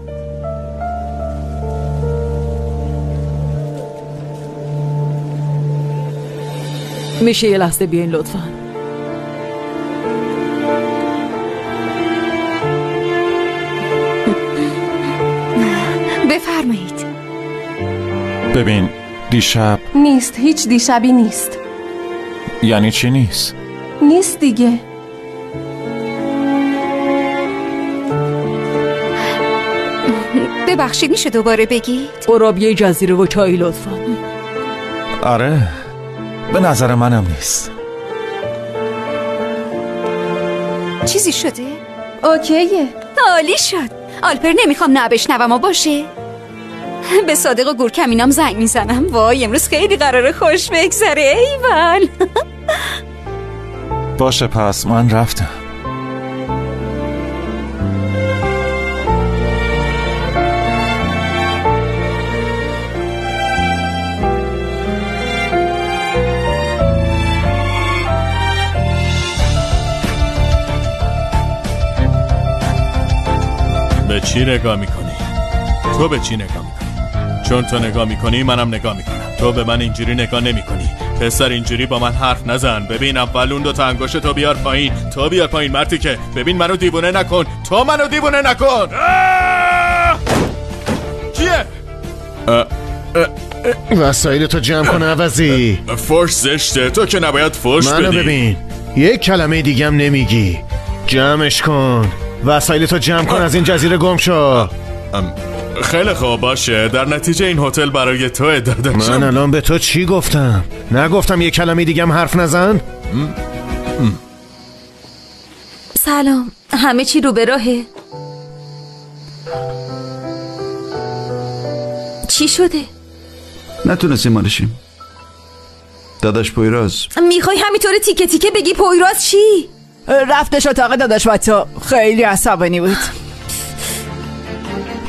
میشه یه لحظه بیاین لطفا؟ بفرمایید. ببین دیشب نیست، هیچ دیشبی نیست. یعنی چی نیست؟ نیست دیگه. ببخشید میشه دوباره بگید؟ قرابیه جزیره و چای لطفا. آره به نظر منم نیست. چیزی شده؟ اوکیه. عالی شد. آلپر نمیخوام نه بشنوم و باشه. به صادق و گورکمینام زنگ میزنم. وای امروز خیلی قراره خوش بگذره. ایول. باشه پس من رفتم. به چی نگاه میکنی؟ تو به چی نگاه میکنی؟ چون تو نگاه میکنی منم نگاه میکنم. تو به من اینجوری نگاه نمیکنی. پسر اینجوری با من حرف نزن. ببین اول اون 2 انگشت تو بیار پایین. تو بیار پایین مرتی که. ببین منو دیوونه نکن. تو منو دیوونه نکن. کیه؟ وسایل تو جمع کن عوضی. فوش زشته. تو که نباید فوش بدی. منو ببین یک کلمه دیگم نمیگی. جمعش کن. وسایل تو جمع کن از این جزیره گم شو. خیلی خوب باشه. در نتیجه این هتل برای تو دادم. من الان به تو چی گفتم؟ نگفتم یک کلمه دیگم حرف نزن؟ سلام. همه چی رو به راهه؟ چی شده؟ نتونستیم مالشیم. داداش پویراز. میخوای همینطور تیکه تیکه بگی پویراز چی؟ رفتش اتاق داداش بچه. خیلی عصبانی بود.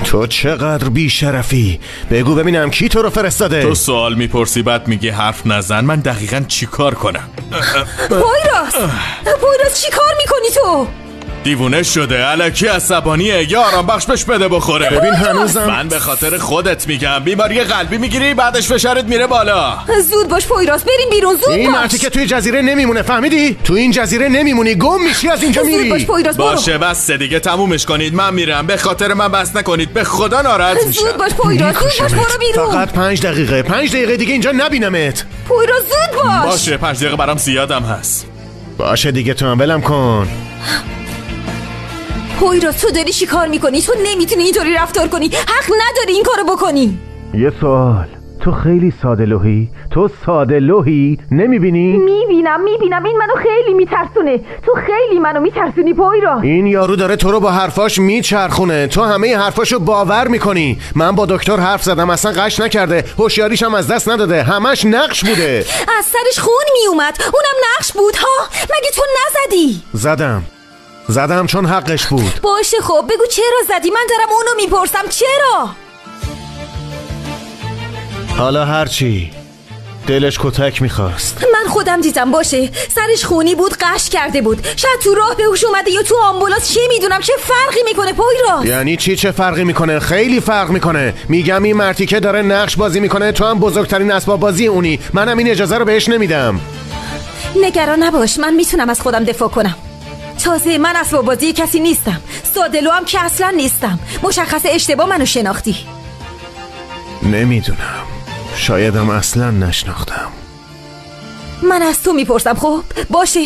تو چقدر بیشرفی. بگو ببینم کی تو رو فرستاده. تو سوال میپرسی بعد میگی حرف نزن. من دقیقاً چی کار کنم؟ پویراز چی کار میکنی تو؟ دیوونه شده. الکی عصبانیه. یا آرام بخش بهش بده بخوره. ببین هنوزم من به خاطر خودت میگم. بیماری قلبی میگیری بعدش فشارت میره بالا. زود باش پویراز بریم بیرون. زود این باش. مرتی که توی جزیره نمیمونه فهمیدی؟ تو این جزیره نمیمونی. گم میشی از اینجا میری. زود باش پویراز برو. باشه بس دیگه تمومش کنید. من میرم. به خاطر من بس نکنید. به خدا ناراحت میشم. زود باش پویراز. زود باش برو بیرون. فقط 5 دقیقه. 5 دقیقه دیگه اینجا نبینمت. پویراز زود باش. باشه 5 دقیقه برام زیادم هست. باشه دیگه تو هم ولم کن. پویراز تو داری چی کار میکنی؟ تو نمیتونی اینطوری رفتار کنی. حق نداری این کارو بکنی. یه سوال. تو خیلی ساده لوحی. تو ساده لوحی. نمیبینی؟ میبینم این منو خیلی میترسونه. تو خیلی منو میترسونی پویراز. این یارو داره تو رو با حرفاش میچرخونه. تو همه حرفاشو باور میکنی. من با دکتر حرف زدم اصلا قش نکرده. هوشیاریش هم از دست نداده. همش نقش بوده. از سرش خون میومد. اونم نقش بود ها. مگه تو نزدی؟ زدم چون حقش بود. باشه خب بگو چرا زدی. من دارم اونو میپرسم چرا. حالا هرچی دلش کتک میخواست. من خودم دیدم. باشه سرش خونی بود. قش کرده بود. شاید تو راه به هوش اومده یا تو آمبولانس. چه میدونم چه فرقی میکنه پویراز؟ یعنی چی چه فرقی میکنه؟ خیلی فرق میکنه. میگم این مرتی که داره نقش بازی میکنه. تو هم بزرگترین اسباب بازی اونی. منم این اجازه رو بهش نمیدم. نگران نباش. من میتونم از خودم دفاع کنم. تازه من اسباب بازی کسی نیستم. سادلو هم که اصلا نیستم. مشخص اشتباه منو شناختی. نمیدونم. شایدم اصلا نشناختم. من از تو میپرسم. خب باشه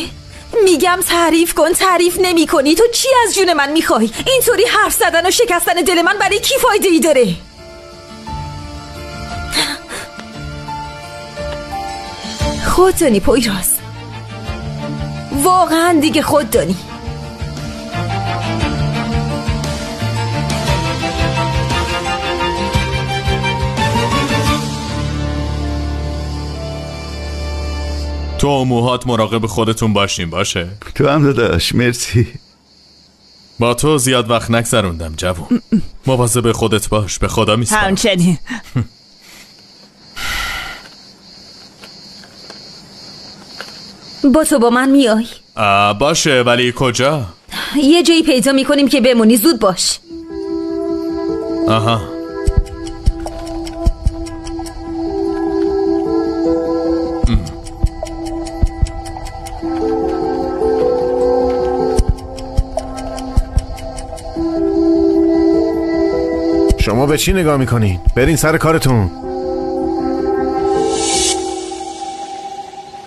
میگم تعریف کن. تعریف نمی کنی. تو چی از جون من میخوای؟ اینطوری حرف زدن و شکستن دل من برای کی فایده ای داره؟ خود دانی پویراز. واقعا دیگه خود دانی. تو و موهات مراقب خودتون باشین باشه. تو هم داداش، مرسی. با تو زیاد وقت نگذروندم جوون. مواظب خودت باش، به خدا میسپارم. همچنین. با تو با من میای؟ باشه، ولی کجا؟ یه جایی پیدا میکنیم که بمونی. زود باش. آها. شما به چی نگاه میکنین؟ برین سر کارتون.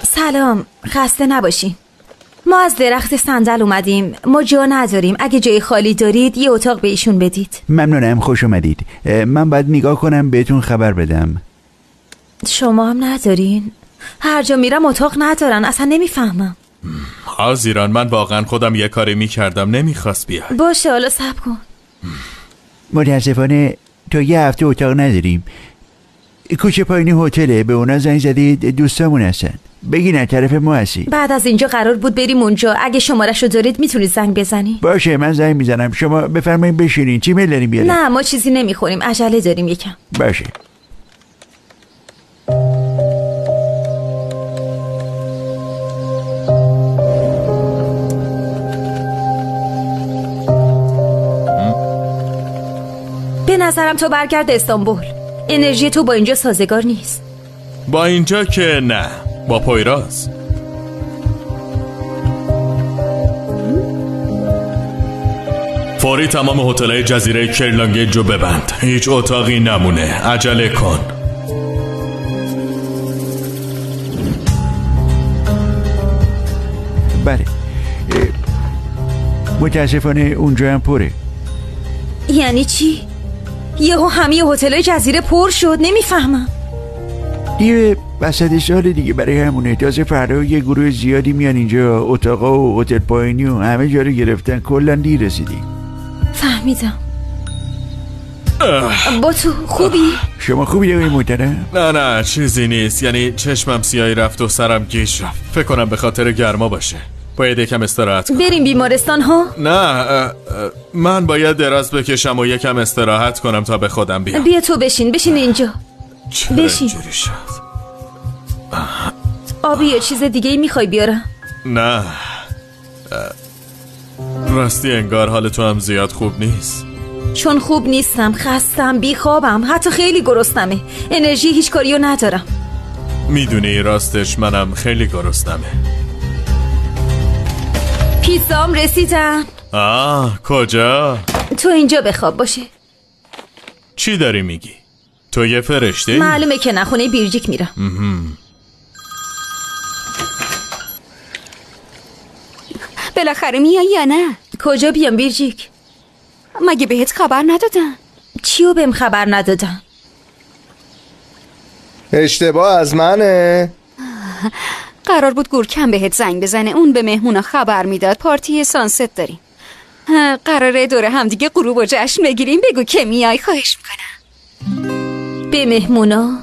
سلام، خسته نباشین. ما از درخت صندل اومدیم. ما جا نداریم. اگه جای خالی دارید یه اتاق به ایشون بدید. ممنونم، خوش اومدید. من باید نگاه کنم بهتون خبر بدم. شما هم ندارین؟ هر جا میرم اتاق ندارن. اصلا نمیفهمم. حاضران، من واقعا خودم یه کاری میکردم، نمیخواست بیای. باشه، حالا صبر کن. متاسفانه تا یه هفته اتاق نداریم. کوچه پایینی هتله، به اونا زنگ زدید، دوستامون هستن. بگین از طرف ما هستی. بعد از اینجا قرار بود بریم اونجا. اگه شماره‌شو دارید میتونید زنگ بزنی. باشه، من زنگ میزنم. شما بفرمایید بشینین. چی میل داریم بیاریم؟ نه، ما چیزی نمیخوریم. عجله داریم یکم. باشه. به نظرم تو برگرد استانبول. انرژی تو با اینجا سازگار نیست. با اینجا که نه، با پویراز. فوری تمام هتل‌های جزیره کرلانگیجو ببند. هیچ اتاقی نمونه. عجله کن. بله. متاسفانه اونجا هم پره. یعنی چی؟ یهو همه هتل‌های جزیره پر شد؟ نمیفهمم. دیگه وسط سال دیگه، برای همونه. تازه فردا یه گروه زیادی میان اینجا. اتاقا و هتل پایینی و همه جا رو گرفتن. کلا دیر رسیدیم. فهمیدم. با تو خوبی؟ شما خوبی آقای محترم؟ نه چیزی نیست. یعنی چشمم سیاهی رفت و سرم گیج رفت. فکر کنم به خاطر گرما باشه. باید یکم استراحت کنم. بریم بیمارستان ها؟ نه، من باید دراز بکشم و یکم استراحت کنم تا به خودم بیام. بیا تو بشین اینجا. بشین. اینجوری شد؟ آبی یا چیز دیگه ای میخوای بیارم؟ نه، راستی انگار حال تو هم زیاد خوب نیست. چون خوب نیستم، خستم، بیخوابم، حتی خیلی گرسنمه. انرژی هیچ کاریو ندارم. میدونی راستش منم خیلی گرسنمه. پیزام رسیدن. کجا؟ تو اینجا بخواب باشه. چی داری میگی؟ تو یه فرشته؟ معلومه که نه، خونه بیرجیک میرم. بالاخره میای یا نه؟ کجا بیام بیرجیک؟ مگه بهت خبر ندادن؟ چیو بهم خبر ندادن؟ اشتباه از منه. قرار بود گورکم بهت زنگ بزنه. اون به مهمونا خبر میداد پارتی سانست داریم. قراره دوره همدیگه غروب و جشن بگیریم. بگو که میای، خواهش میکنم. به مهمونا؟ نه،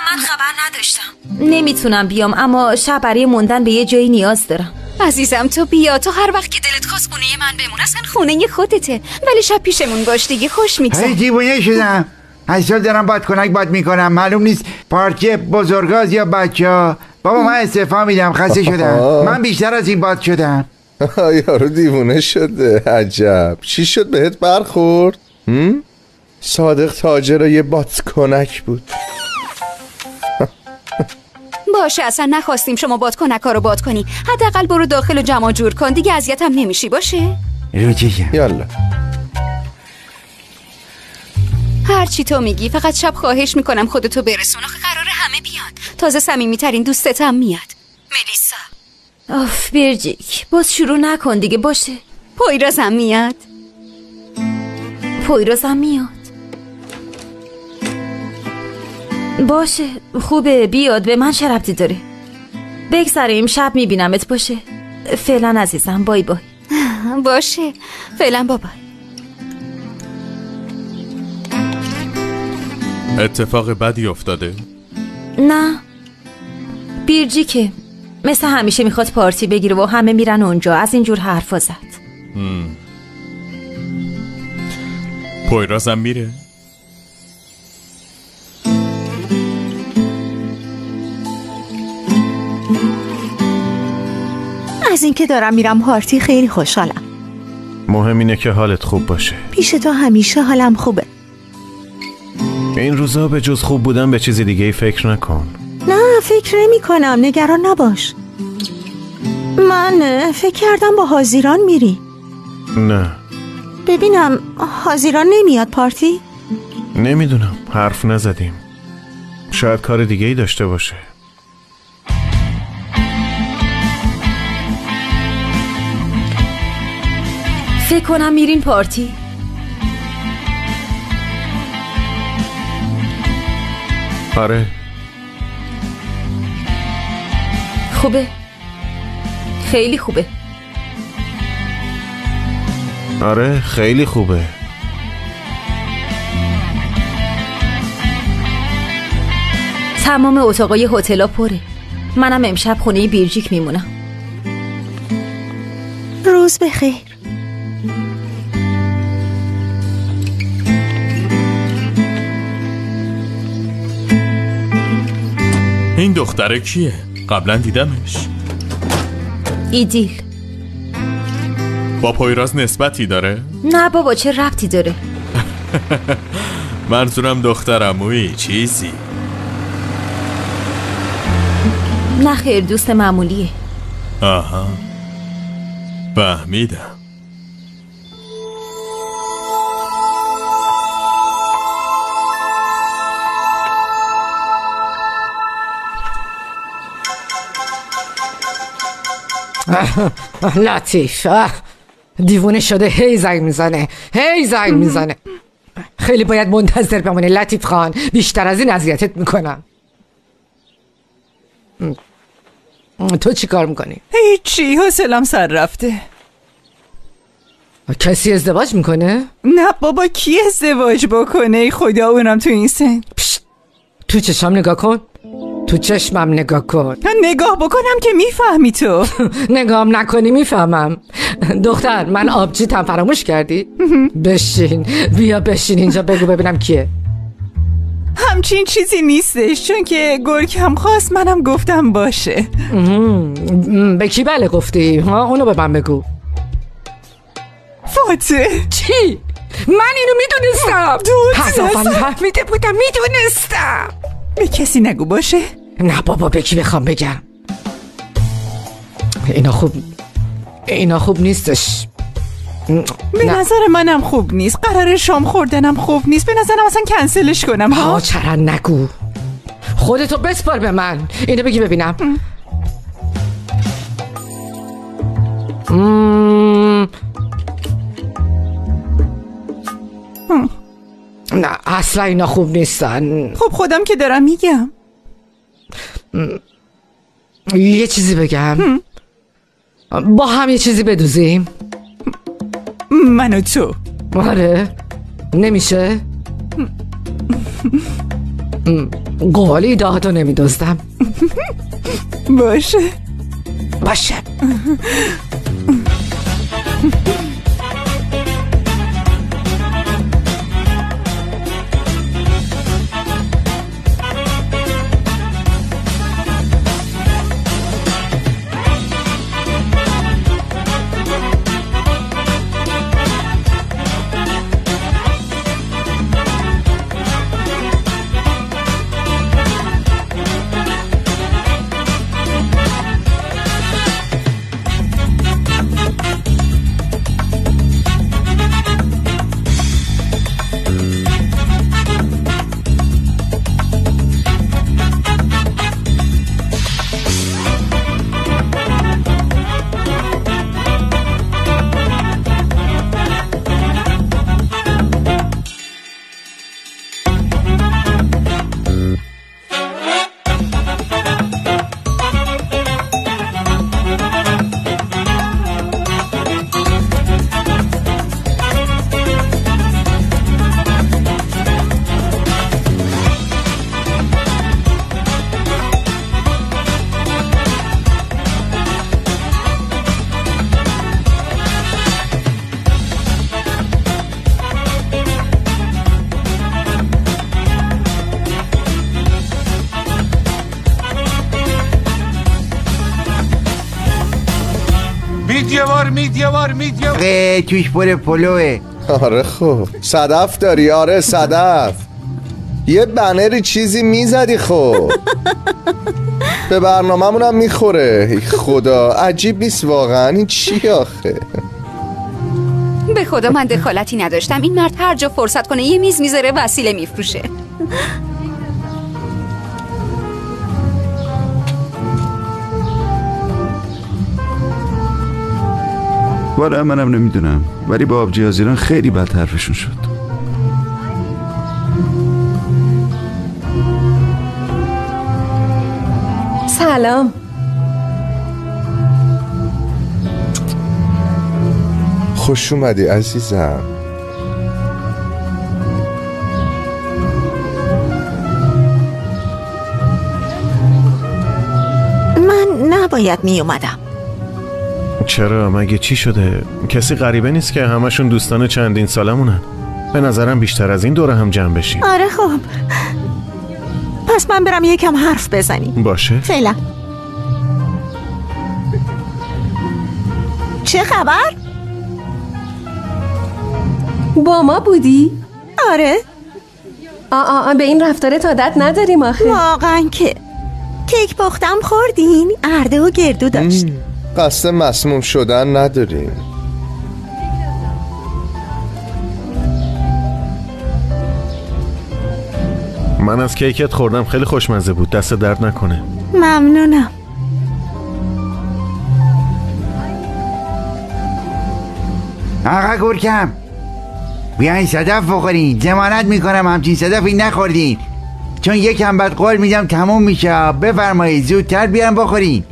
من خبر نداشتم. نمیتونم بیام، اما شب برای موندن به یه جایی نیاز دارم. عزیزم تو بیا. تو هر وقت که دلت خواست خونه من بمون. اصلا خونه خودته، ولی شب پیشمون باش دیگه. خوش میگذره. هی دیوونه شدم. 8 سال دارم بادکنک باد میکنم. معلوم نیست پارتی بزرگاز یا بچه. بابا من استعفا میدم، خسته شدم. من بیشتر از این باد شدم. یارو دیوونه شده. عجب. چی شد بهت برخورد؟ صادق تاجر یه بادکنک بود. باشه، اصلا نخواستیم شما بادکنکا رو باد کنی. حداقل برو داخل و جمع جور کن دیگه. اذیتم نمیشی. باشه؟ روچشم. یالا. هر چی تو میگی. فقط شب خواهش میکنم خودتو برسون. آخه قراره همه بیان. تازه صمیمی‌ترین دوستتم میاد، ملیسا. آف بیرجیک، باز شروع نکن دیگه. باشه. پویرازم میاد. پویرازم میاد. باشه، خوبه، بیاد. به من چه ربطی داره؟ بگذریم، شب میبینمت. باشه فعلا عزیزم. بای بای. باشه فعلا بابا. اتفاق بدی افتاده؟ نه، بیرجیکه. مثل همیشه میخواد پارتی بگیره و همه میرن اونجا. از اینجور حرفا زد. پویرازم میره؟ از اینکه دارم میرم پارتی خیلی خوشحالم. مهم اینه که حالت خوب باشه. پیش تو همیشه حالم خوبه. این روزا به جز خوب بودن به چیز دیگه ای فکر نکن. نه فکر نمی کنم، نگران نباش. من فکر کردم با حاضیران میری. نه. ببینم حاضیران نمیاد پارتی؟ نمیدونم، حرف نزدیم. شاید کار دیگه ای داشته باشه. فکر کنم میرین پارتی. آره. خوبه، خیلی خوبه. آره خیلی خوبه. تمام اتاقای هتل‌ها پره. منم امشب خونه بیرجیک میمونم. روز بخیر. این دختره کیه؟ قبلا دیدمش. ایدیل. با پویراز نسبتی داره؟ نه بابا، چه ربطی داره؟ منظورم دخترمویی چیزی. نه خیر، دوست معمولیه. آها، فهمیدم. لطیف دیوونه شده، هی زنگ میزنه. خیلی باید منتظر بمونه لطیف خان، بیشتر از این اذیتت میکنم. تو چی کار میکنی؟ هیچی، حوصله‌ام سر رفته. کسی ازدواج میکنه؟ نه بابا، کی ازدواج بکنه؟ خدا، اونم تو این سن. تو چشم نگاه کن. نگاه بکنم که میفهمی تو. نگاهم نکنی میفهمم. دختر، من آبجیتم فراموش کردی؟ بشین، بیا بشین اینجا، بگو ببینم کیه. همچین چیزی نیستش، چون که گرگم خواست منم گفتم باشه. به کی بله گفتی؟ اونو به من بگو. فاطمه. چی؟ من اینو میدونستم. حسافم فهمیده بودم، میدونستم. به کسی نگو باشه؟ نه بابا، به کی بخوام بگم؟ اینا خوب نیستش. به نظر منم خوب نیست. قرار شام خوردنم خوب نیست. به نظرم اصلا کنسلش کنم. ها چرا نگو، خودتو بسپار به من. اینو بگی ببینم. نه اصلا اینا خوب نیستن. خب خودم که دارم میگم. یه چیزی بگم. با هم یه چیزی بدوزیم. من و تو. آره نمیشه. قولی دادو نمیدوزدم. باشه. میدیوار توش پر پلوه. آره خب صدف داری؟ آره صدف. یه بنری چیزی میزدی خب. به برنامه‌مون هم میخوره. خدا عجیب نیست واقعا. این چی آخه؟ به خدا من دخالتی نداشتم. این مرد هر جا فرصت کنه یه میز میذاره وسیله میفروشه. والا منم نمیدونم، ولی با آبجی حزیران خیلی بد حرفشون شد. سلام. خوش اومدی عزیزم. من نباید می اومدم. چرا؟ مگه چی شده؟ کسی غریبه نیست که همشون دوستان چندین سالمونن. به نظرم بیشتر از این دوره هم جمع بشین. آره خب، پس من برم یکم حرف بزنیم. باشه فعلا. چه خبر؟ با ما بودی؟ آره. به این رفتارت عادت نداریم آخه. واقعا که کیک پختم خوردین؟ ارده و گردو داشت. قصد مسموم شدن نداریم. من از کیکت خوردم، خیلی خوشمزه بود. دست درد نکنه. ممنونم. آقا گورکم بیاین صدف بخورین. ضمانت میکنم همچین صدفی نخوردین، چون یکم بعد قول میدم تموم میشه. بفرمایید زودتر بیان بخورین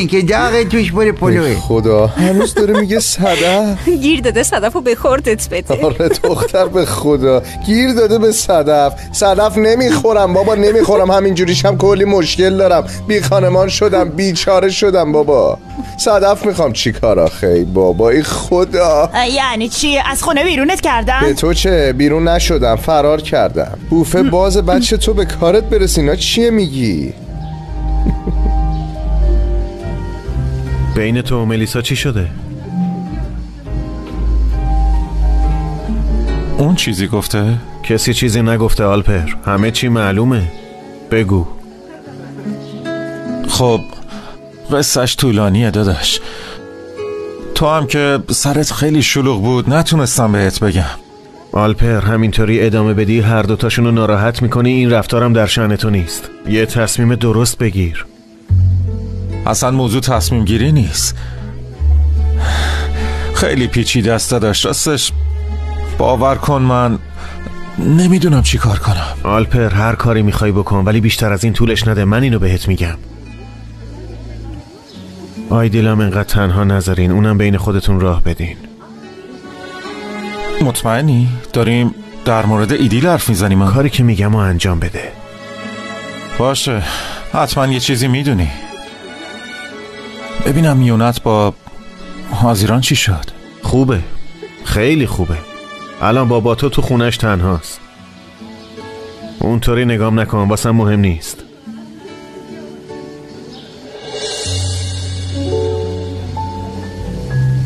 که داغ توش پر پلوه. خدا هنوز داره میگه صدف. گیر داده صدفو به خوردت بده. آره دختر به خدا گیر داده به صدف. صدف نمیخورم بابا، نمیخورم. همینجوریش هم کلی مشکل دارم. بی خانمان شدم، بیچاره شدم بابا. صدف میخوام. چی کار آخه بابا؟ ای خدا. یعنی چی؟ از خونه بیرونت کردن؟ به تو چه؟ بیرون نشدم، فرار کردم. بوفه باز بچه تو به کارت برسی. اینا چیه میگی؟ بین تو و ملیسا چی شده؟ اون چیزی گفته؟ کسی چیزی نگفته آلپر. همه چی معلومه. بگو. خب قصهش طولانیه داداش. تو هم که سرت خیلی شلوغ بود نتونستم بهت بگم. آلپر همینطوری ادامه بدی هر دوتاشونو ناراحت میکنی. این رفتارم در شأن تو نیست. یه تصمیم درست بگیر. اصلا موضوع تصمیم گیری نیست. خیلی پیچیده است داداش. راستش باور کن من نمیدونم چی کار کنم. آلپر هر کاری میخوای بکن، ولی بیشتر از این طولش نده. من اینو بهت میگم. آیدیلم انقدر تنها نذارین. اونم بین خودتون راه بدین. مطمئنی؟ داریم در مورد ایدیل حرف میزنیم؟ کاری که میگم رو انجام بده. باشه، حتما یه چیزی میدونی. ببینم میونت با حزیران چی شد؟ خوبه، خیلی خوبه. الان با تو خونش تنهاست. اونطوری نگام نکن، واسم مهم نیست.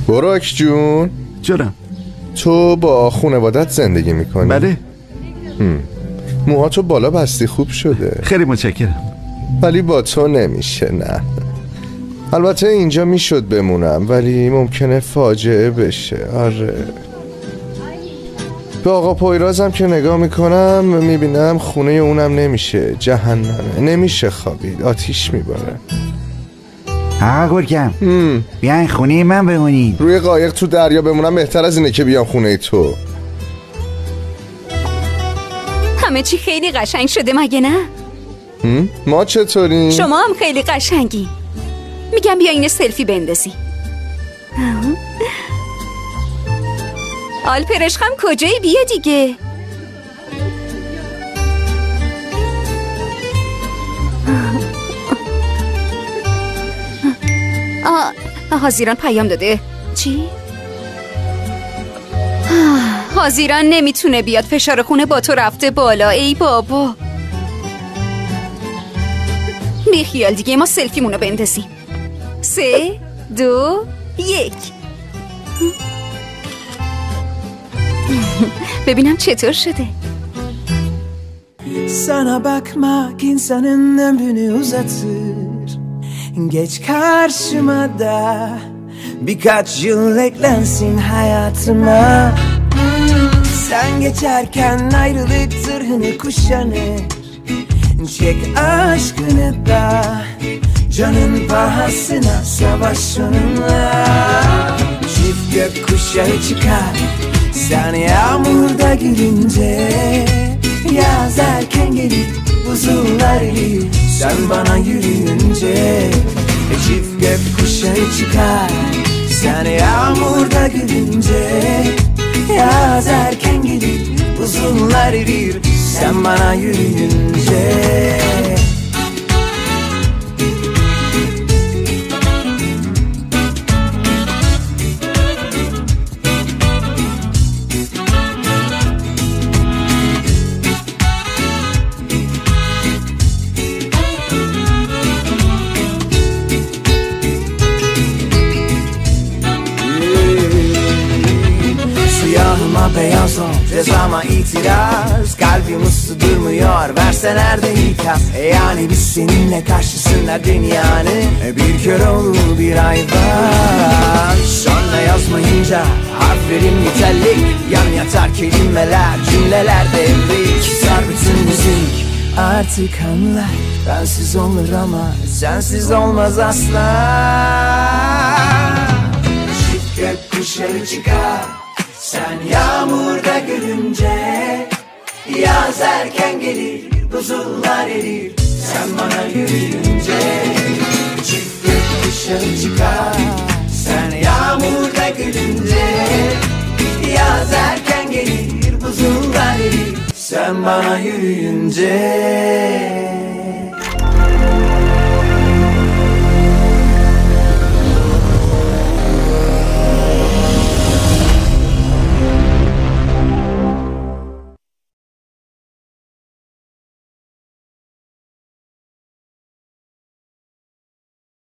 بروک جون. چرا؟ تو با خانوادت زندگی میکنی؟ بله. موهاتو بالا بستی، خوب شده. خیلی متشکرم. ولی با تو نمیشه. نه البته اینجا میشد بمونم، ولی ممکنه فاجعه بشه. آره به آقا پویرازم که نگاه میکنم میبینم خونه اونم نمیشه، جهنمه، نمیشه خوابید، آتیش میباره. آقا گرکم بیاین خونه من بمونید. روی قایق تو دریا بمونم بهتر از اینه که بیام خونه تو. همه چی خیلی قشنگ شده مگه نه؟ ما چطوریم؟ شما هم خیلی قشنگی. میگم بیا اینه سلفی بندازی. آلپر عشقم کجایی؟ بیا دیگه. حزیران پیام داده. چی؟ حزیران نمیتونه بیاد، فشار خونه با تو رفته بالا. ای بابا بیخیال دیگه، ما سلفیمونو بندازیم. 3 2 1 ببینم چطور شده. Sana bakmak insanın ömrünü uzatır. Geç karşıma da birkaç yıl eklensin hayatıma. Sen geçerken ayrılık zırhını kuşanır. Çek aşkını da canın pahasına savaş onunla. Çift gökkuşağı çıkar sen yağmurda gülünce. Yaz erken gelir buzullar erir sen bana yürüyünce. Çift gökkuşağı çıkar sen yağmurda gülünce. Yaz erken gelir buzullar erir sen bana yürüyünce. Beyaz ol cezama itiraz. Kalbim ıslı durmuyor verse nerede ikaz. Yani biz seninle karşısında dünyanın bir kör olur bir ay var. Sonra yazmayınca harflerin nitelik. Yan yatar kelimeler cümleler devrik. Sar bütün müzik artık anla. Bensiz olur ama sensiz olmaz asla. Çift gökkuşağı çıkar sen yağmurda gülünce. Yaz erken gelir buzullar erir sen bana yürüyünce. Çift gökkuşağı çıkar sen yağmurda gülünce. Yaz erken gelir buzullar erir sen bana yürüyünce.